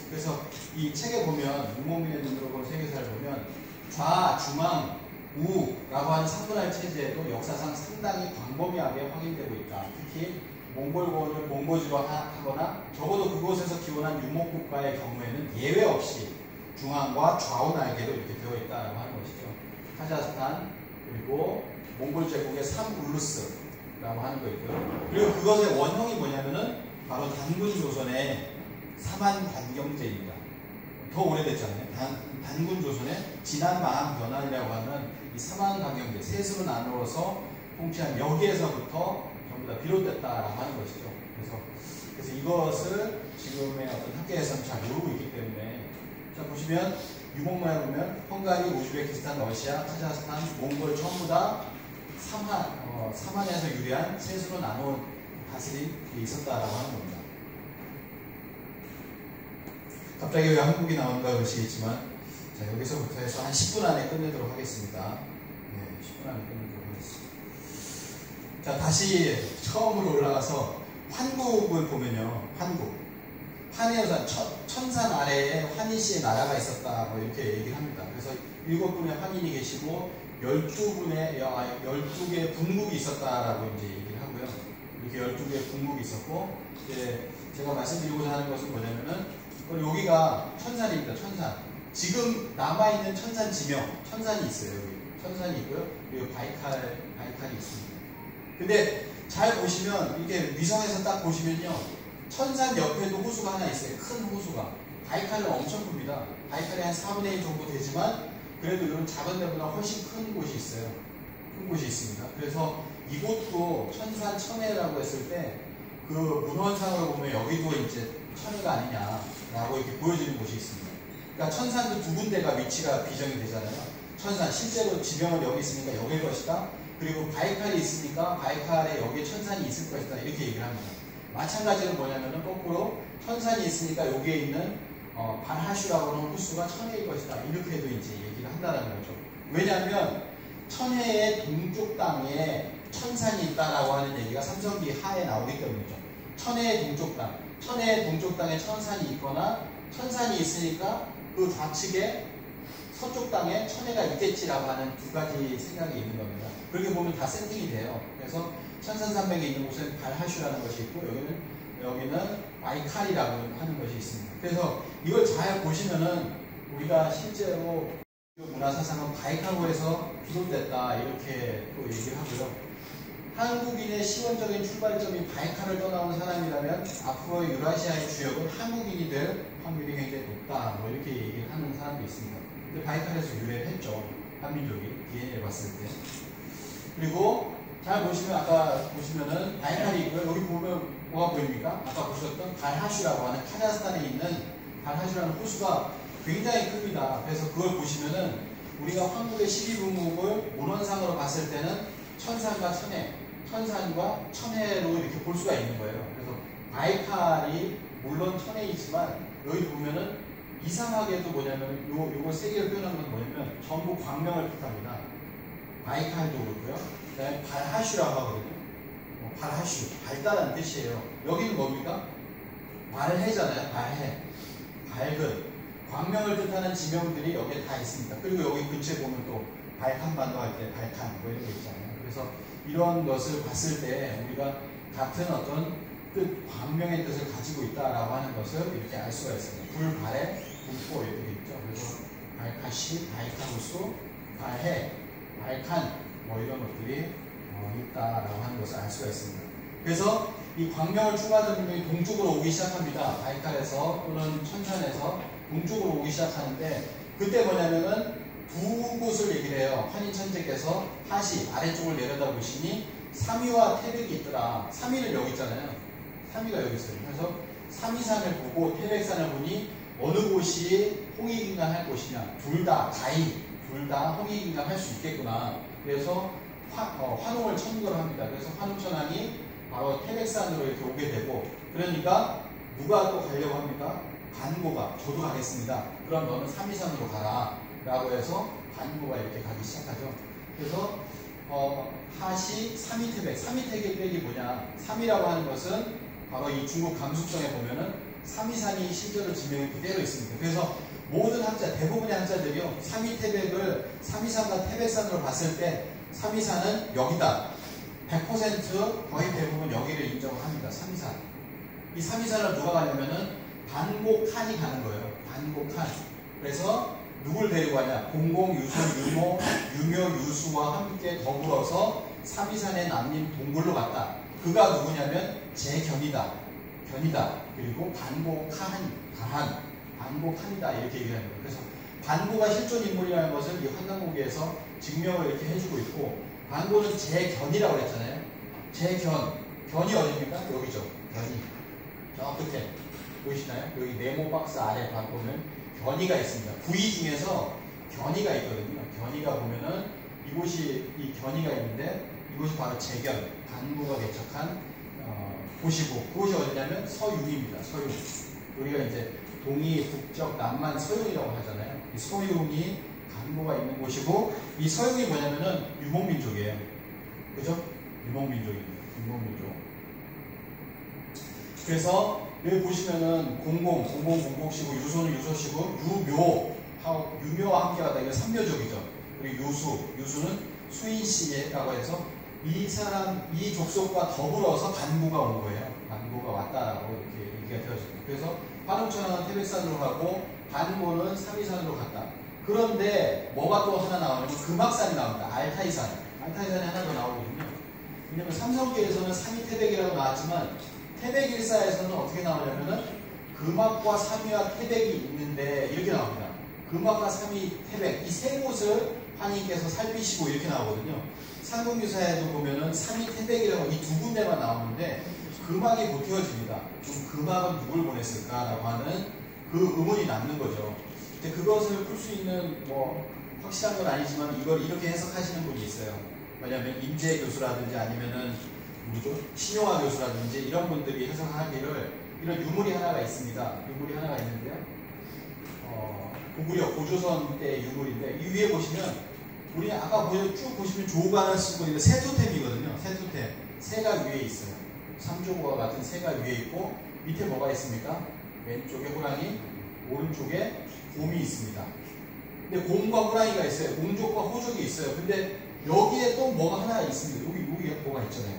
그래서 이 책에 보면 유목민의 눈으로 본 세계사를 보면 좌, 중앙, 우라고 하는 3분할 체제도 역사상 상당히 광범위하게 확인되고 있다. 특히 몽골권을 몽고지로 하거나 적어도 그곳에서 기원한 유목국가의 경우에는 예외 없이 중앙과 좌우 날개로 이렇게 되어 있다고 하는 것이죠. 카자흐스탄 그리고 몽골 제국의 삼울루스라고 하는 거 있고요. 그리고 그것의 원형이 뭐냐면은 바로 단군 조선의 사만관경제입니다. 더 오래됐잖아요. 단군 조선의 지난 마한 변환이라고 하는 이 사만관경제, 셋으로 나누어서 통치한 여기에서부터 전부 다 비롯됐다라고 하는 것이죠. 그래서 이것을 지금의 어떤 학계에서는 잘 모르고 있기 때문에 자 보시면 유목문화에 보면 헝가리, 우즈베키스탄, 러시아, 카자흐스탄, 몽골 전부 다 사만에서 유래한 셋으로 나누어 다스린 게 있었다라고 하는 겁니다. 갑자기 왜 한국이 나온가 그러시겠지만 자 여기서부터 해서 한 10분 안에 끝내도록 하겠습니다. 네, 10분 안에 끝내도록 하겠습니다. 자 다시 처음으로 올라가서 환국을 보면요. 환희연산 천산 아래에 환희씨의 나라가 있었다 뭐 이렇게 얘기를 합니다. 그래서 7분의 환인이 계시고 12개의 분국이 있었다라고 이제 얘기를 하고요. 이렇게 12개의 분국이 있었고 이제 제가 말씀드리고자 하는 것은 뭐냐면은 여기가 천산입니다. 천산. 지금 남아있는 천산 지명, 천산이 있어요. 여기 천산이 있고요. 그리고 바이칼이 있습니다. 근데 잘 보시면 이렇게 위성에서 딱 보시면요. 천산 옆에도 호수가 하나 있어요. 큰 호수가. 바이칼은 엄청 큽니다. 바이칼이 한 4분의 1 정도 되지만 그래도 이런 작은 데보다 훨씬 큰 곳이 있어요. 큰 곳이 있습니다. 그래서 이곳도 천산 천해라고 했을 때 그 문헌상으로 보면 여기도 이제 천해가 아니냐라고 이렇게 보여지는 곳이 있습니다. 그러니까 천산도 두 군데가 위치가 비정이 되잖아요. 천산, 실제로 지명은 여기 있으니까 여기일 것이다. 그리고 바이칼이 있으니까 바이칼에 여기에 천산이 있을 것이다. 이렇게 얘기를 합니다. 마찬가지로 뭐냐면은 거꾸로 천산이 있으니까 여기에 있는 발하슈라고 하는 호수가 천해일 것이다. 이렇게도 이제 얘기를 한다는 거죠. 왜냐하면 천해의 동쪽 땅에 천산이 있다라고 하는 얘기가 삼성기 하에 나오기 때문이죠. 천해의 동쪽 땅, 천해의 동쪽 땅에 천산이 있거나 천산이 있으니까 그 좌측에 서쪽 땅에 천해가 있겠지라고 하는 두 가지 생각이 있는 겁니다. 그렇게 보면 다 세팅이 돼요. 그래서 천산산맥에 있는 곳은 발하슈라는 것이 있고 여기는 바이칼이라고 하는 것이 있습니다. 그래서 이걸 잘 보시면은 우리가 실제로 문화사상은 바이칼호에서 비롯됐다 이렇게 또 얘기를 하고요. 한국인의 시원적인 출발점이 바이칼을 떠나온 사람이라면 앞으로 유라시아의 주역은 한국인이 될 확률이 굉장히 높다 뭐 이렇게 얘기를 하는 사람도 있습니다. 근데 바이칼에서 유래를 했죠. 한민족이 DNA를 봤을 때. 그리고 잘 보시면 아까 보시면은 바이칼이 있고요. 여기 보면 뭐가 보입니까? 아까 보셨던 발하슈라고 하는 카자흐스탄에 있는 발하슈라는 호수가 굉장히 큽니다. 그래서 그걸 보시면은 우리가 한국의 12분국을 문헌상으로 봤을 때는 천산과 천해, 천산과 천해로 이렇게 볼 수가 있는 거예요. 그래서 바이칼이 물론 천해이지만 여기 보면은 이상하게도 뭐냐면 요거 세 개를 표현한 건 뭐냐면 전부 광명을 뜻합니다. 바이칼도 그렇고요. 그 다음에 발하슈라고 하거든요. 발하슈, 밝다라는 뜻이에요. 여기는 뭡니까? 발해잖아요. 발해. 밝은. 광명을 뜻하는 지명들이 여기에 다 있습니다. 그리고 여기 근처에 보면 또 발칸반도 할 때 발칸 뭐 이런 거 있잖아요. 그래서 이런 것을 봤을 때 우리가 같은 어떤 뜻, 광명의 뜻을 가지고 있다라고 하는 것을 이렇게 알 수가 있습니다. 불발해, 불포 이렇게 있죠. 그래서 발카시, 발칸호수, 발해, 발칸 뭐 이런 것들이 있다라고 하는 것을 알 수가 있습니다. 그래서 이 광명을 추구하던 분들이 동쪽으로 오기 시작합니다. 바이칼에서 또는 천산에서 동쪽으로 오기 시작하는데 그때 뭐냐면은 두 곳을 얘기를 해요. 환인천재께서 하시 아래쪽을 내려다 보시니 삼위와 태백이 있더라. 삼위는 여기 있잖아요. 삼위가 여기 있어요. 그래서 삼위산을 보고 태백산을 보니 어느 곳이 홍익인간할 곳이냐. 둘 다 홍익인간할 수 있겠구나. 그래서 환웅을 천거를 합니다. 그래서 환웅천왕이 바로 태백산으로 이렇게 오게 되고 그러니까 누가 또 가려고 합니까? 반고가 저도 가겠습니다. 그럼 너는 삼위산으로 가라 라고 해서 반고가 이렇게 가기 시작하죠. 그래서 하시 삼위태백, 삼위태백이 뭐냐? 삼위라고 하는 것은 바로 이 중국 감수성에 보면은 삼위산이 실제로 지명이 그대로 있습니다. 그래서 모든 학자, 대부분의 학자들이요 삼위태백을 삼위산과 태백산으로 봤을 때 삼위산은 여기다 100% 거의 대부분 여기를 인정을 합니다. 삼위산. 이 삼위산을 누가 가냐면은 반고칸이 가는 거예요. 반고칸. 그래서 누굴 데리고 가냐? 공공, 유수, 유모, 유묘, 유수와 함께 더불어서 삼위산의 남림 동굴로 갔다. 그가 누구냐면 제견이다. 견이다. 그리고 반고칸, 반고칸이다. 이렇게 얘기합니다. 그래서 반고가 실존 인물이라는 것을 이 환단고기에서 증명을 이렇게 해주고 있고 반고는 제견이라고 그랬잖아요. 제견. 견이 어디입니까? 여기죠. 견이. 저 끝에. 보이시나요? 여기 네모 박스 아래 보면 견이가 있습니다. 부위 중에서 견이가 있거든요. 견이가 보면은 이곳이 이 견이가 있는데 이곳이 바로 제견, 반고가 개척한 곳이고 그곳이 어디냐면 서윤입니다. 서윤. 우리가 이제 동이, 북적, 남만, 서윤이라고 하잖아요. 이 서윤이 반고가 있는 곳이고 이 서윤이 뭐냐면은 유목민족이에요. 그죠? 유목민족입니다. 유목민족. 그래서 여기 보시면은 공공시고 유소는 유소시고 유묘와 함께 가다. 이건 삼묘족이죠. 그리고 유수는 수인씨라고 해서 이 족속과 더불어서 반고가 온 거예요. 반고가 왔다라고 이렇게 얘기가 되어집니다. 그래서 환웅천왕은 태백산으로 가고 반고는 삼위산으로 갔다. 그런데 뭐가 또 하나 나오냐면 금악산이 나옵니다. 알타이산이 하나 더 나오거든요. 왜냐면 삼성기에서는 삼위태백이라고 나왔지만 태백일사에서는 어떻게 나오냐면은 금악과 삼위와 태백이 있는데 이렇게 나옵니다. 금악과 삼위, 태백 이 세 곳을 환희께서 살피시고 이렇게 나오거든요. 삼국유사에도 보면은 삼위, 태백이라고 이 두 군데만 나오는데 금악이 못 띄워집니다. 그럼 금악은 누굴 보냈을까라고 하는 그 의문이 남는 거죠. 이제 그것을 풀 수 있는 확실한 건 아니지만 이걸 이렇게 해석하시는 분이 있어요. 왜냐하면 임재 교수라든지 아니면은 누구죠? 신용화 교수라든지 이런 분들이 해석하기를 이런 유물이 하나가 있습니다. 유물이 하나가 있는데요. 고구려 고조선 때 유물인데 이 위에 보시면 우리 아까 쭉 보시면 조관을 쓰고 있는 새토템이거든요. 새토템. 새가 위에 있어요. 삼조고와 같은 새가 위에 있고 밑에 뭐가 있습니까? 왼쪽에 호랑이, 오른쪽에 곰이 있습니다. 근데 곰과 호랑이가 있어요. 공족과 호족이 있어요. 근데 여기에 또 뭐가 하나 있습니다. 여기에 뭐가 있잖아요.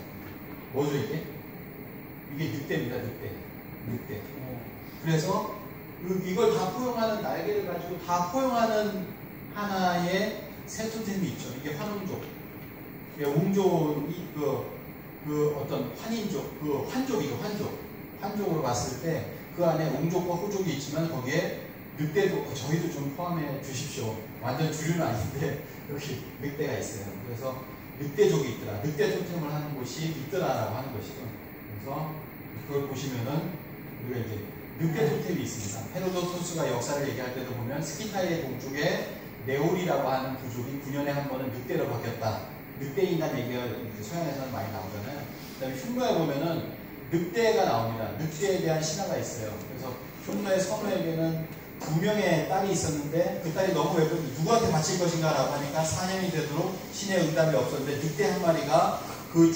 뭐죠 이게? 이게 늑대입니다. 늑대. 그래서 이걸 다 포용하는 날개를 가지고 다 포용하는 하나의 새토템이 있죠. 이게 환웅족. 웅족이 어떤 환인족, 환족이죠. 환족으로 봤을 때 그 안에 웅족과 호족이 있지만 거기에 늑대도 저희도 좀 포함해 주십시오. 완전 주류는 아닌데 여기 늑대가 있어요. 그래서 늑대족이 있더라. 늑대 토템을 하는 곳이 있더라라고 하는 것이죠. 그래서 그걸 보시면은 우리가 이제 늑대 토템이 있습니다. 헤로도토스가 역사를 얘기할 때도 보면 스키타이의 동쪽에 네오리라고 하는 부족이 9년에 한 번은 늑대로 바뀌었다. 늑대인간 얘기가 서양에서는 많이 나오잖아요. 그 다음에 흉노에 보면은 늑대가 나옵니다. 늑대에 대한 신화가 있어요. 그래서 흉노의 선우에게는 2명의 딸이 있었는데 그 딸이 너무 외롭고 누구한테 바칠 것인가 라고 하니까 사냥이 되도록 신의 응답이 없었는데 늑대 한 마리가 그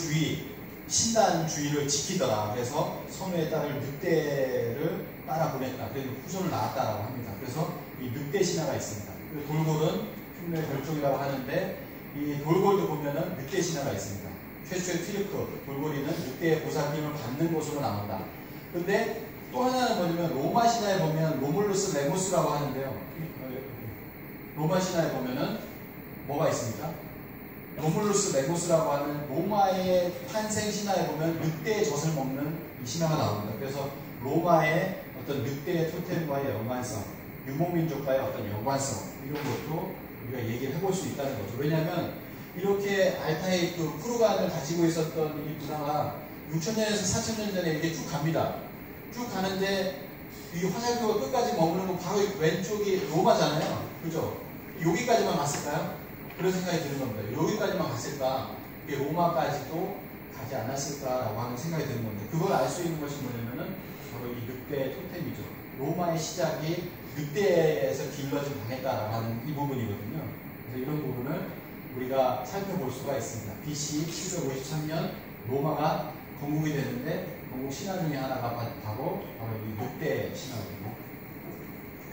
신단 주위를 지키더라. 그래서 선우의 딸을 늑대를 따라 보냈다. 그래서 후손을 낳았다라고 합니다. 그래서 이 늑대 신화가 있습니다. 돌골은 흉노의 별종이라고 하는데 이 돌골도 보면은 늑대 신화가 있습니다. 최초의 트리크, 돌고리는 늑대의 보살핌을 받는 곳으로 나온다. 근데 또 하나는 뭐냐면 로마 신화에 보면 로물루스 레무스라고 하는데요. 로마 신화에 보면은 뭐가 있습니까? 로물루스 레무스라고 하는 로마의 탄생 신화에 보면 늑대의 젖을 먹는 이 신화가 나옵니다. 그래서 로마의 어떤 늑대의 토템과의 연관성, 유목민족과의 어떤 연관성 이런 것도 우리가 얘기를 해볼 수 있다는 거죠. 왜냐하면 이렇게 알타이 쿠르간을 가지고 있었던 이 문화가 6,000년에서 4,000년 전에 이렇게 쭉 갑니다. 쭉 가는데 이 화살표가 끝까지 머무는 건 바로 왼쪽이 로마잖아요. 그죠? 여기까지만 갔을까요? 그런 생각이 드는 겁니다. 여기까지만 갔을까? 이게 로마까지도 가지 않았을까라고 하는 생각이 드는 건데 그걸 알 수 있는 것이 뭐냐면은 바로 이 늑대 토템이죠. 로마의 시작이 늑대에서 길러진 당했다라고 하는 이 부분이거든요. 그래서 이런 부분을 우리가 살펴볼 수가 있습니다. BC 753년 로마가 건국이 되는데 건국 신화 중에 하나가 바로 이 늑대 신화거든요.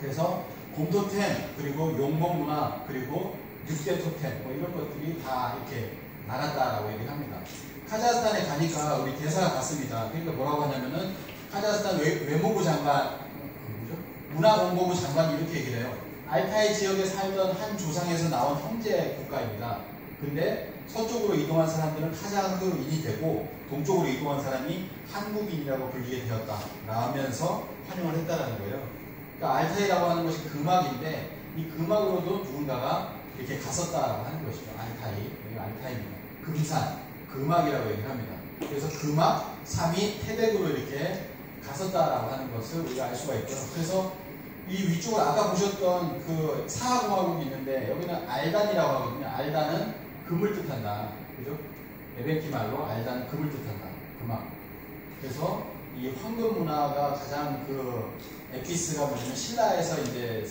그래서 곰토템 그리고 용봉 문화 그리고 늑대 토템 이런 것들이 다 이렇게 나갔다라고 얘기를 합니다. 카자흐스탄에 가니까 우리 대사가 갔습니다. 그러니까 뭐라고 하냐면은 카자흐스탄 외무부 장관 문화공보부 장관이 이렇게 얘기를 해요. 알타이 지역에 살던 한 조상에서 나온 형제 국가입니다. 근데 서쪽으로 이동한 사람들은 카자흐인이 되고 동쪽으로 이동한 사람이 한국인이라고 불리게 되었다. 라면서 환영을 했다라는 거예요. 그러니까 알타이라고 하는 것이 금악인데 이 금악으로도 누군가가 이렇게 갔었다라고 하는 것이죠. 알타이. 여기가 알타이입니다. 금산, 금악이라고 얘기를 합니다. 그래서 금악, 삼이, 태백으로 이렇게 갔었다라고 하는 것을 우리가 알 수가 있고요. 그래서 이 위쪽을 아까 보셨던 그 사하공화국이 있는데 여기는 알단이라고 하거든요. 알단은 금을 뜻한다. 그죠? 에벤키 말로 알단은 금을 뜻한다. 금악. 그래서 이 황금 문화가 가장 그 에피스가 뭐냐면 신라에서 이제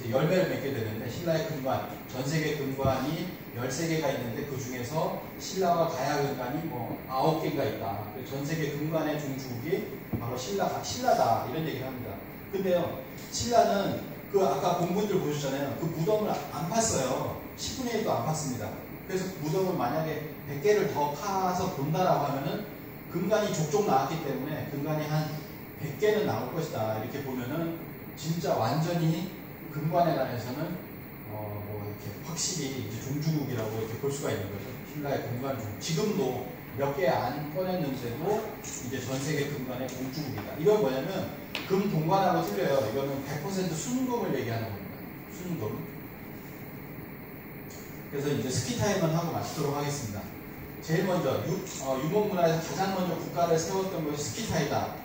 열매를 맺게 되는데 신라의 금관, 전 세계 금관이 13개가 있는데 그 중에서 신라와 가야 금관이 9개가 있다. 전 세계 금관의 종주국이 바로 신라다. 이런 얘기를 합니다. 근데요, 신라는 그 아까 공군들 보셨잖아요. 그 무덤을 안 팠어요. 10분의 1도 안 팠습니다. 그래서 무덤을 만약에 100개를 더 파서 본다라고 하면은 금관이 족족 나왔기 때문에 금관이 한 100개는 나올 것이다. 이렇게 보면은 진짜 완전히 금관에 관해서는 이렇게 확실히 이제 종주국이라고 이렇게 볼 수가 있는 거죠. 신라의 금관 중 지금도 몇 개 안 꺼냈는데도 이제 전 세계 금관의 종주국이다. 이건 뭐냐면 금 동관하고 틀려요. 이거는 100% 순금을 얘기하는 겁니다. 순금. 그래서 이제 스키타임만 하고 마치도록 하겠습니다. 제일 먼저 유목문화에서 가장 먼저 국가를 세웠던 것이 스키타이다.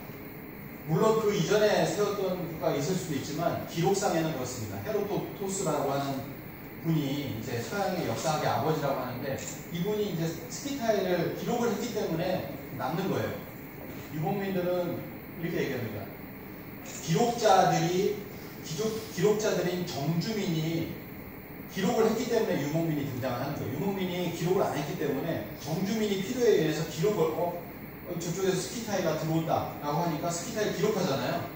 물론 그 이전에 세웠던 국가가 있을 수도 있지만 기록상에는 그렇습니다. 헤로도토스라고 하는 분이 이제 서양의 역사학의 아버지라고 하는데, 이분이 이제 스키타이를 기록을 했기 때문에 남는 거예요. 유목민들은 이렇게 얘기합니다. 기록자들인 정주민이 기록을 했기 때문에 유목민이 등장을 하는 거예요. 유목민이 기록을 안 했기 때문에 정주민이 필요에 의해서 기록을 저쪽에서 스키타이가 들어온다 라고 하니까 스키타이 기록하잖아요.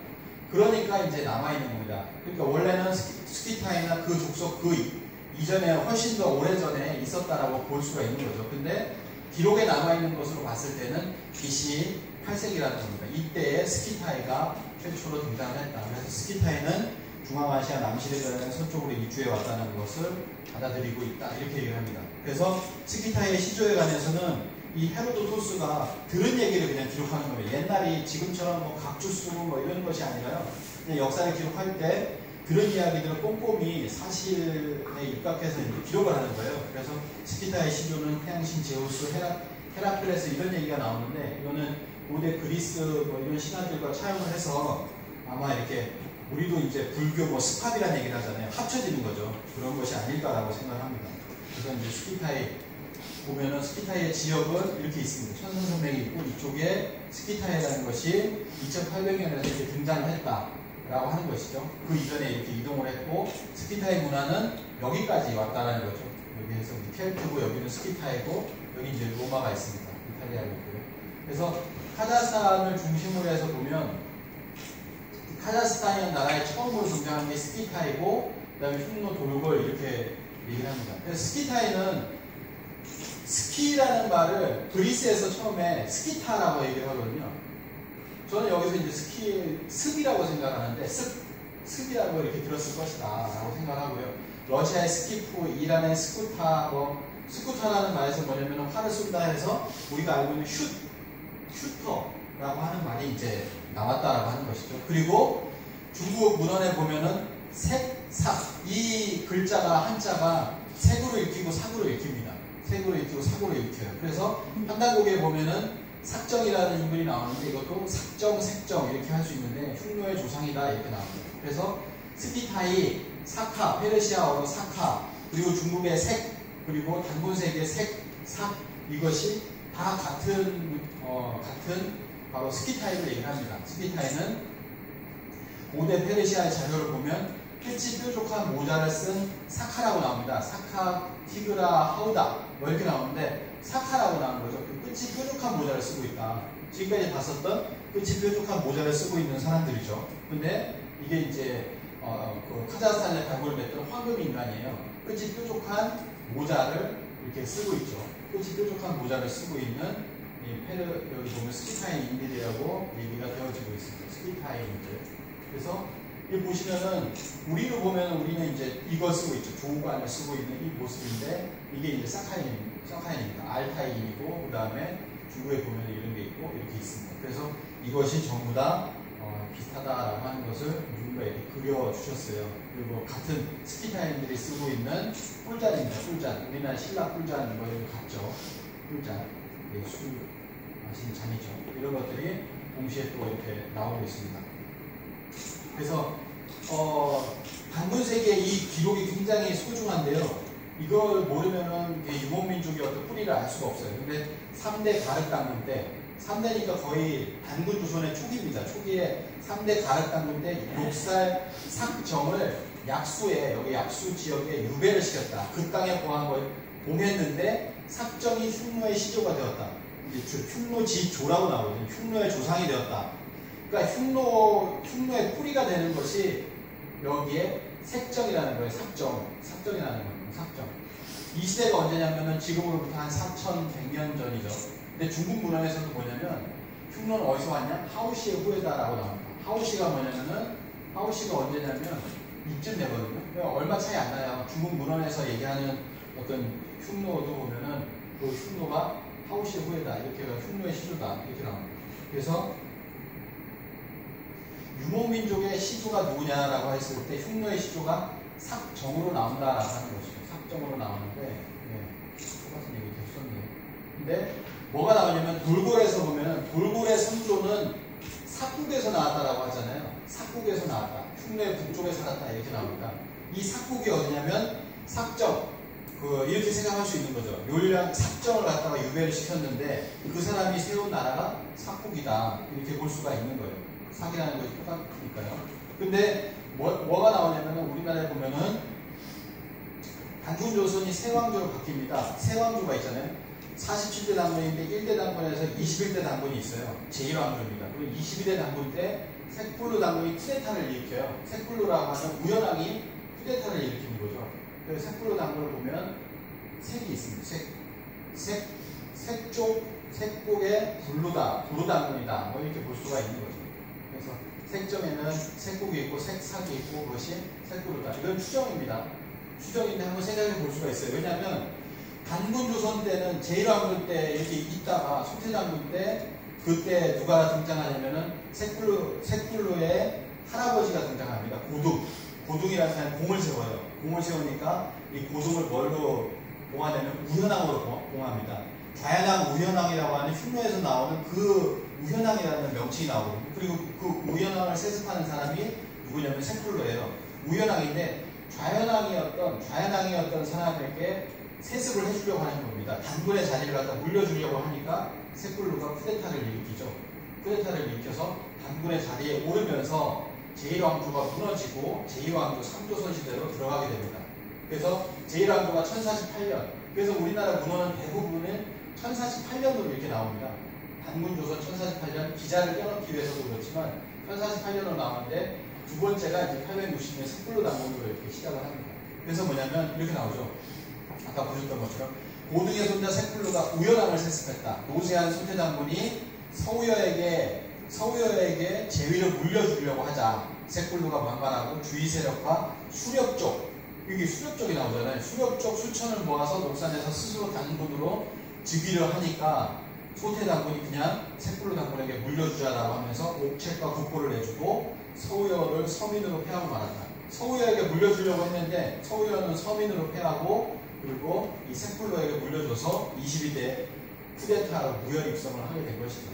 그러니까 이제 남아있는 겁니다. 그러니까 원래는 스키타이나 그 족속 그 이전에 훨씬 더 오래전에 있었다라고 볼 수가 있는 거죠. 근데 기록에 남아있는 것으로 봤을 때는 BC 8세기라는 겁니다. 이때에 스키타이가 최초로 등장을 했다. 그래서 스키타이는 중앙아시아 남시대전에 서쪽으로 이주해 왔다는 것을 받아들이고 있다. 이렇게 얘기를 합니다. 그래서 스키타이의 시조에 관해서는 이 헤로도토스가 들은 얘기를 그냥 기록하는 거예요. 옛날이 지금처럼 뭐 각주 쓰고 뭐 이런 것이 아니라요. 그냥 역사를 기록할 때 그런 이야기들을 꼼꼼히 사실에 입각해서 이제 기록을 하는 거예요. 그래서 스키타의 시조는 태양신 제우스, 헤라클레스 이런 얘기가 나오는데, 이거는 고대 그리스 뭐 이런 신화들과 차용을 해서 아마 이렇게 우리도 이제 불교 뭐 스팝이라는 얘기를 하잖아요. 합쳐지는 거죠. 그런 것이 아닐까라고 생각을 합니다. 그래서 이제 스키타이 보면은 스키타이의 지역은 이렇게 있습니다. 천선산맥이 있고 이쪽에 스키타이라는 것이 2800년에서 이렇게 등장을 했다라고 하는 것이죠. 그 이전에 이렇게 이동을 했고, 스키타이 문화는 여기까지 왔다라는 거죠. 여기에서 켈트고 여기는 스키타이고 여기 이제 로마가 있습니다. 이탈리아가 있고요. 그래서 카자흐스탄을 중심으로 해서 보면 카자흐스탄이라는 나라에 처음으로 등장한 게 스키타이고, 그 다음에 흉노 돌골 이렇게 얘기를 합니다. 그래서 스키타이는 스키라는 말을 그리스에서 처음에 스키타라고 얘기를 하거든요. 저는 여기서 이제 습이라고 생각하는데, 습이라고 이렇게 들었을 것이다 라고 생각하고요. 러시아의 스키프, 이란의 스쿠타, 스쿠타라는 말에서 뭐냐면 활을 쏜다 해서 우리가 알고 있는 슈터라고 하는 말이 이제 나왔다라고 하는 것이죠. 그리고 중국 문헌에 보면은 이 글자가 한자가 색으로 읽히고 삭으로 읽힙니다. 색으로 읽히고 삭으로 읽혀요. 그래서 한단곡에 보면은 삭정이라는 인물이 나오는데, 이것도 삭정, 색정 이렇게 할 수 있는데 흉노의 조상이다 이렇게 나옵니다. 그래서 스키타이, 사카, 페르시아어로 사카, 그리고 중국의 색, 그리고 단군색의 색, 삭, 이것이 다 같은 바로 스키타이를 얘기합니다. 스키타이는 고대 페르시아의 자료를 보면 끝이 뾰족한 모자를 쓴 사카라고 나옵니다. 사카, 티그라, 하우다 뭐 이렇게 나오는데 사카라고 나오는 거죠. 그 끝이 뾰족한 모자를 쓰고 있다. 지금까지 봤었던 끝이 뾰족한 모자를 쓰고 있는 사람들이죠. 근데 이게 이제 그 카자흐스탄의 발굴을 맺던 황금 인간이에요. 끝이 뾰족한 모자를 이렇게 쓰고 있죠. 끝이 뾰족한 모자를 쓰고 있는 여기 보면 스키타이인들이라고 얘기가 되어지고 있습니다. 스키타이인들. 그래서 여기 보시면은 우리로 보면 우리는 이제 이걸 쓰고 있죠. 조우관을 쓰고 있는 이 모습인데, 이게 이제 사카인입니다. 알타인이고, 그 다음에 중국에 보면 이런 게 있고 이렇게 있습니다. 그래서 이것이 전부 다 비슷하다라고 하는 것을 누군가 이렇게 그려주셨어요. 그리고 같은 스키타인들이 쓰고 있는 꿀잔입니다. 꿀잔. 우리나라 신라 꿀잔 뭐 이런 거 같죠. 꿀잔. 술 마시는 잔이죠. 이런 것들이 동시에 또 이렇게 나오고 있습니다. 그래서 단군세기의 이 기록이 굉장히 소중한데요. 이걸 모르면은 유목민족의 어떤 뿌리를 알 수가 없어요. 근데 3대 가륵당군 때, 3대니까 거의 단군 조선의 초기입니다. 초기에 3대 가륵당군 때 욕살 삭정을 약수에, 여기 약수 지역에 유배를 시켰다. 그 땅에 봉했는데 삭정이 흉노의 시조가 되었다. 흉노지조라고 나오거든요. 흉노의 조상이 되었다. 그러니까 흉노의 뿌리가 되는 것이 여기에 색정이라는 거예요. 삭정이라는 거예요. 삭정. 이 시대가 언제냐면은 지금으로부터 한 4100년 전이죠. 근데 중국 문헌에서도 뭐냐면 흉노는 어디서 왔냐? 하우시의 후예다라고 나옵니다. 하우시가 뭐냐면은 하우시가 언제냐면 이쯤 되거든요. 그러니까 얼마 차이 안 나요. 중국 문헌에서 얘기하는 어떤 흉노도 보면은 그 흉노가 하우시의 후예다. 이렇게 흉노의 시조다. 이렇게 나옵니다. 그래서 유목민족의 시조가 누구냐라고 했을 때 흉노의 시조가 삭정으로 나온다라고 하는 것이죠. 삭정으로 나오는데, 똑같은 얘기 계속 썼네요. 근데 뭐가 나오냐면 돌골에서 보면 돌골의 선조는 삭국에서 나왔다라고 하잖아요. 삭국에서 나왔다. 흉노의 북쪽에 살았다. 이렇게 나옵니다. 이 삭국이 어디냐면 삭정, 이렇게 생각할 수 있는 거죠. 묘유랑 삭정을 갖다가 유배를 시켰는데 그 사람이 세운 나라가 삭국이다. 이렇게 볼 수가 있는 거예요. 삭이라는 것이 똑같으니까요. 근데 뭐가 나오냐면은 우리나라에 보면은 단군조선이 세왕조로 바뀝니다. 세왕조가 있잖아요. 47대 당군인데 1대 당군에서 21대 당군이 있어요. 제1왕조입니다. 그리고 22대 당군 때 색불로 당군이 쿠데타를 일으켜요. 색불로라고 하는 우연왕이 쿠데타를 일으키는 거죠. 그래서 색불로 당군을 보면 색이 있습니다. 색족의 불로다, 불로당군이다. 뭐 이렇게 볼 수가 있는 거죠. 그래서 색점에는 색국이 있고 색삭이 있고 그것이 색불로다. 이건 추정입니다. 추정인데 한번 생각해 볼 수가 있어요. 왜냐하면 단군조선 때는 제1왕조 때 이렇게 있다가 소태장군 때 그때 누가 등장하냐면은 색불로의 할아버지가 등장합니다. 고둥이라는 사람이 공을 세워요. 공을 세우니까 이 고둥을 뭘로 봉하냐면 우현왕으로 봉합니다. 좌현왕, 우현왕이라고 하는 흉노에서 나오는 그 우현왕이라는 명칭이 나오거든요. 그리고 그 우현왕을 세습하는 사람이 누구냐면 색불로예요. 우현왕인데 좌현왕이었던 사람에게 세습을 해주려고 하는 겁니다. 단군의 자리를 갖다 물려주려고 하니까 색불로가 쿠데타를 일으키죠. 쿠데타를 일으켜서 단군의 자리에 오르면서 제1왕조가 무너지고 제2왕조 3조선 시대로 들어가게 됩니다. 그래서 제1왕조가 1048년, 그래서 우리나라 문헌은 대부분은 1048년으로 이렇게 나옵니다. 단군조선 1048년, 기자를 껴넣기 위해서도 그렇지만 1048년으로 나오는데 두 번째가 이제 860년 색불로 당군으로 이렇게 시작을 합니다. 그래서 뭐냐면 이렇게 나오죠. 아까 보셨던 것처럼 고등의 손자 색불로가 우연왕을 세습했다. 노세한 소태장군이 서우여에게 제위를 물려주려고 하자. 색불로가 반발하고 주의 세력과 수렵족, 여기 수렵족이 나오잖아요. 수렵족 수천을 모아서 녹산에서 스스로 단군으로 즉위를 하니까 소태장군이 그냥 색불로 당군에게 물려주자라고 하면서 옥책과 국보를 내주고 서우여를 서민으로 패하고 말았다. 서우여에게 물려주려고 했는데 서우여는 서민으로 패하고 그리고 이 색불로에게 물려줘서 22대 쿠데타로 무혈 입성을 하게 된 것이죠.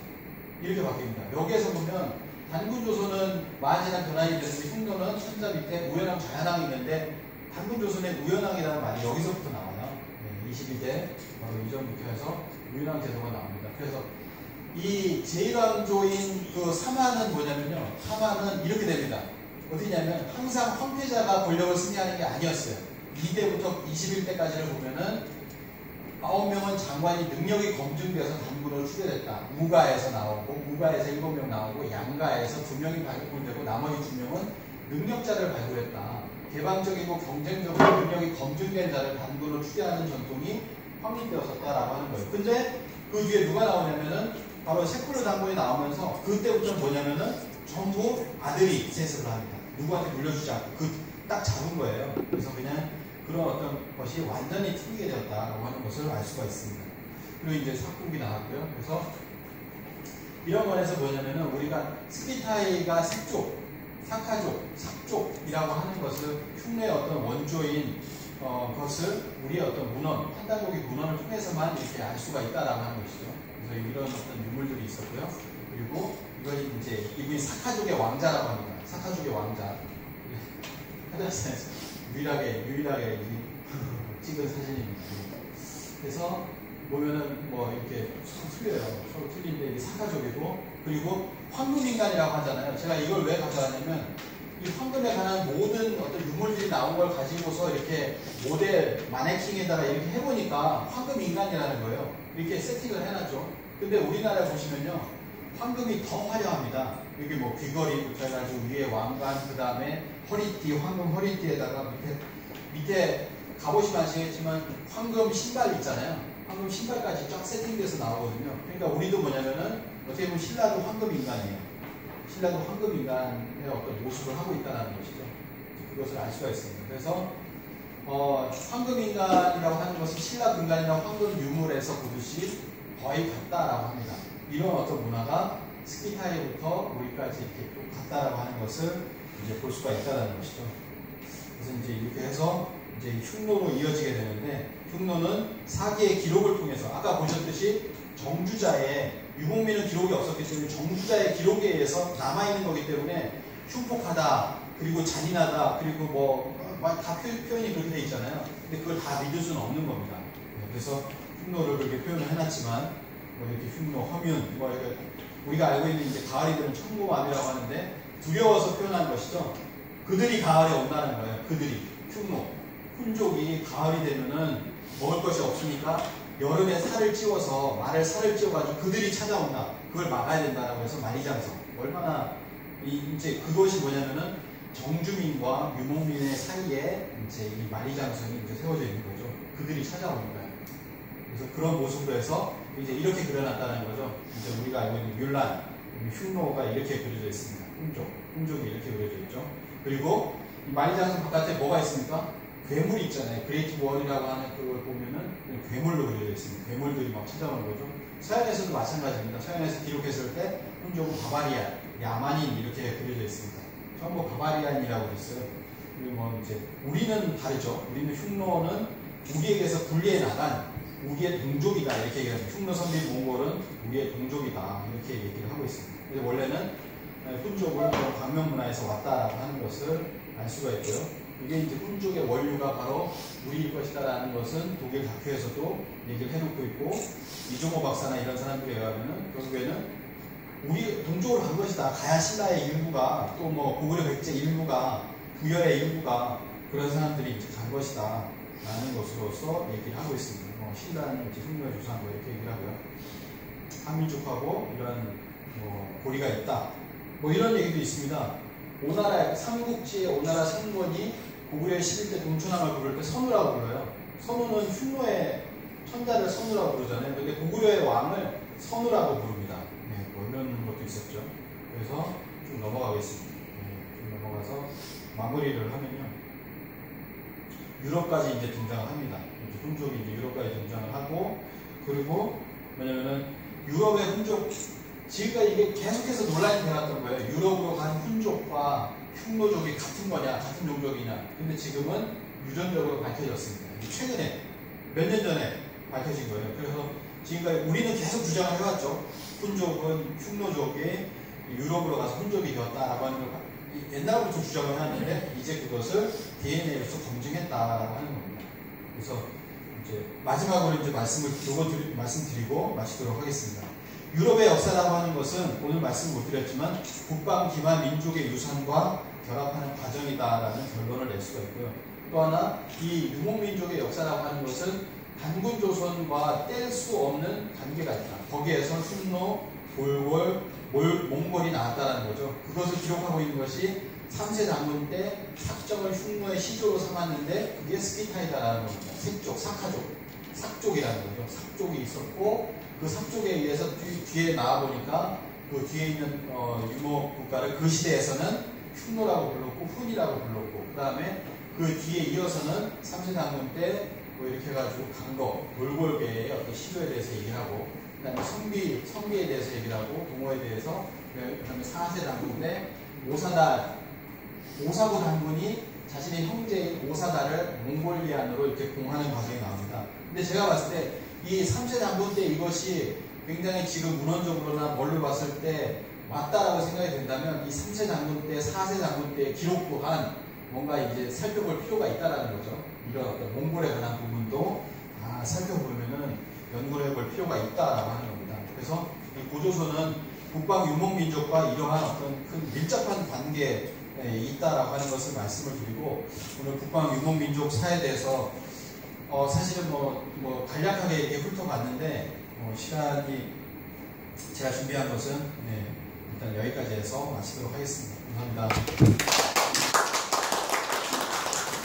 이렇게 바뀝니다. 여기에서 보면 단군조선은 만이나 변환이 됐는데 흉노는 천자 밑에 우연왕, 좌현왕이 있는데 단군조선의 우연왕이라는 말이 여기서부터 나와요. 22대 바로 이전부터 해서 우연왕 제도가 나옵니다. 그래서 이 제1왕조인 그 사마는 뭐냐면요. 사마는 이렇게 됩니다. 어디냐면 항상 황태자가 권력을 승리하는 게 아니었어요. 2대부터 21대까지를 보면은 9명은 장관이 능력이 검증돼서 단군으로 추대됐다. 우가에서 나오고, 우가에서 7명 나오고, 양가에서 2명이 발굴되고, 나머지 2명은 능력자를 발굴했다. 개방적이고 경쟁적으로 능력이 검증된 자를 단군으로 추대하는 전통이 확립되었었다라고 하는 거예요. 근데 그 뒤에 누가 나오냐면은 바로 색불로 당군이 나오면서 그때부터는 뭐냐면은 전부 아들이 세습을 합니다. 누구한테 물려주지 않고 딱 잡은 거예요. 그래서 그냥 그런 어떤 것이 완전히 틀리게 되었다라고 하는 것을 알 수가 있습니다. 그리고 이제 삭국이 나왔고요. 그래서 이런 면에서 뭐냐면은 우리가 스피타이가 색족, 사카족, 삭족이라고 하는 것을 흉내의 어떤 원조인 것을 우리의 어떤 문헌, 판단국의 문헌을 통해서만 이렇게 알 수가 있다라고 하는 것이죠. 그래서 이런 어떤 유물들이 있었고요. 그리고 이것이 이제 이분이 사카족의 왕자라고 합니다. 사카족의 왕자. 카자흐스탄에서 유일하게 찍은 사진입니다. 그래서 보면은 뭐 이렇게 서로 틀려요. 서로 틀린데 이게 사카족이고, 그리고 황금인간이라고 하잖아요. 제가 이걸 왜 가져왔냐면 이 황금에 관한 모든 어떤 유물들이 나온 걸 가지고서 이렇게 모델 마네킹에다가 이렇게 해보니까 황금인간이라는 거예요. 이렇게 세팅을 해놨죠. 근데 우리나라에 보시면요, 황금이 더 화려합니다. 여기 뭐 귀걸이부터 해가지고 위에 왕관, 그 다음에 허리띠, 황금 허리띠에다가 밑에 가보시면 아시겠지만 황금 신발 있잖아요. 황금 신발까지 쫙 세팅돼서 나오거든요. 그러니까 우리도 뭐냐면은 어떻게 보면 신라도 황금 인간이에요. 신라도 황금 인간의 어떤 모습을 하고 있다는 것이죠. 그것을 알 수가 있습니다. 그래서 황금 인간이라고 하는 것은 신라 근간이나 황금 유물에서 보듯이 거의 같다라고 합니다. 이런 어떤 문화가 스키타이부터 우리까지 이렇게 또 같다라고 하는 것을 이제 볼 수가 있다는 것이죠. 그래서 이제 이렇게 해서 이제 흉노로 이어지게 되는데, 흉노는 사기의 기록을 통해서 아까 보셨듯이 정주자의, 유목민은 기록이 없었기 때문에 정주자의 기록에 의해서 남아있는 거기 때문에 흉폭하다, 그리고 잔인하다, 그리고 뭐 다 표현이 그렇게 돼 있잖아요. 근데 그걸 다 믿을 수는 없는 겁니다. 그래서 흉노를 그렇게 표현을 해놨지만 뭐 이렇게 흉노, 허뮨, 뭐 이렇게 우리가 알고 있는 이제 가을이 되면 천고마비라고 하는데 두려워서 표현한 것이죠. 그들이 가을에 온다는 거예요. 그들이 흉노, 훈족이 가을이 되면은 먹을 것이 없으니까 여름에 살을 찌워서 말을 살을 찌워가지고 그들이 찾아온다. 그걸 막아야 된다라고 해서 만이장성. 얼마나 이제 그것이 뭐냐면은 정주민과 유목민의 사이에 이제 이 만이장성이 이제 세워져 있는 거죠. 그들이 찾아오는 거예요. 그래서 그런 모습으로 해서 이제 이렇게 그려놨다는 거죠. 이제 우리가 알고 있는 뮬란, 흉노가 이렇게 그려져 있습니다. 훈족이 이렇게 그려져 있죠. 그리고 이 만이장성 바깥에 뭐가 있습니까? 괴물이 있잖아요. 그레이트 월이라고 하는 그걸 보면은 괴물로 그려져 있습니다. 괴물들이 막 찾아오는 거죠. 서양에서도 마찬가지입니다. 서양에서 기록했을 때 훈족은 바바리안, 야만인 이렇게 그려져 있습니다. 전부 바바리안이라고 했어요. 그리고 뭐 이제 우리는 다르죠. 우리는 흉노는 우리에게서 분리해 나간 우리의 동족이다 이렇게 얘기합니다. 흉노, 선비, 몽골은 우리의 동족이다 이렇게 얘기를 하고 있습니다. 그래서 원래는 훈족은 광명 문화에서 왔다라고 하는 것을 알 수가 있고요. 이게 이제 훈족의 원류가 바로 우리일 것이다라는 것은 독일 다큐에서도 얘기를 해놓고 있고 이종호 박사나 이런 사람들에 의하면은 결국에는 우리 동족으로 간 것이다. 가야 신라의 일부가 또 뭐 고구려 백제 일부가 부여의 일부가 그런 사람들이 이제 간 것이다 라는 것으로서 얘기를 하고 있습니다. 신라는 이제 흉노의 조상 뭐 이렇게 얘기를 하고요. 한민족하고 이런 뭐 고리가 있다. 뭐 이런 얘기도 있습니다. 오나라 삼국지의 오나라 상권이 고구려의 11대 동천왕을 부를 때 선우라고 불러요. 선우는 흉노의 천자를 선우라고 부르잖아요. 근데 고구려의 왕을 선우라고 부릅니다. 네, 뭐 이런 것도 있었죠. 그래서 좀 넘어가겠습니다. 좀 넘어가서 마무리를 하면요. 유럽까지 이제 등장을 합니다. 훈족이 이제 유럽까지 등장을 하고, 그리고 뭐냐면은 유럽의 훈족, 지금까지 이게 계속해서 논란이 되었던 거예요. 유럽으로 간 훈족과 흉노족이 같은 거냐, 같은 종족이냐. 근데 지금은 유전적으로 밝혀졌습니다. 최근에, 몇 년 전에 밝혀진 거예요. 그래서 지금까지 우리는 계속 주장을 해왔죠. 훈족은 흉노족이 유럽으로 가서 훈족이 되었다라고 하는 걸 옛날부터 주장을 해왔는데, 이제 그것을 DNA로서 검증했다라고 하는 겁니다. 그래서 이제 마지막으로 이제 말씀드리고 마치도록 하겠습니다. 유럽의 역사라고 하는 것은 오늘 말씀 못 드렸지만 북방 기만 민족의 유산과 결합하는 과정이다라는 결론을 낼 수가 있고요. 또 하나 이 유목민족의 역사라고 하는 것은 단군조선과 뗄 수 없는 관계가 있다. 거기에서 흉노, 돌골, 몽골이 나왔다는 거죠. 그것을 기록하고 있는 것이 3세 장군 때 삭정을 흉노의 시조로 삼았는데 그게 스키타이다라는 겁니다. 색족, 삭족이라는 거죠. 삭족이 있었고 그 삭족에 의해서 뒤에 나와보니까 그 뒤에 있는 유목 국가를 그 시대에서는 흉노라고 불렀고 훈이라고 불렀고 그 다음에 그 뒤에 이어서는 3세 장군 때 뭐 이렇게 해가지고 강거, 돌골계의 어떤 시조에 대해서 얘기를 하고 그 다음에 성비에 대해서 얘기를 하고 동호에 대해서 그 다음에 4세 장군 때 오사구 장군이 자신의 형제인 오사다를 몽골리안으로 이렇게 공하는 과정이 나옵니다. 근데 제가 봤을 때 이 3세 장군 때 이것이 굉장히 지금 문헌적으로나 뭘로 봤을 때 맞다라고 생각이 된다면 이 3세 장군 때, 4세 장군 때 기록 또한 뭔가 이제 살펴볼 필요가 있다라는 거죠. 이런 어떤 몽골에 관한 부분도 다 살펴보면은 연구를 해볼 필요가 있다라고 하는 겁니다. 그래서 이 고조선은 북방 유목민족과 이러한 어떤 큰 밀접한 관계에 있다라고 하는 것을 말씀을 드리고 오늘 북방 유목민족 사에 대해서 사실은 뭐 간략하게 이렇게 훑어봤는데 시간이 제가 준비한 것은 일단 여기까지 해서 마치도록 하겠습니다. 감사합니다.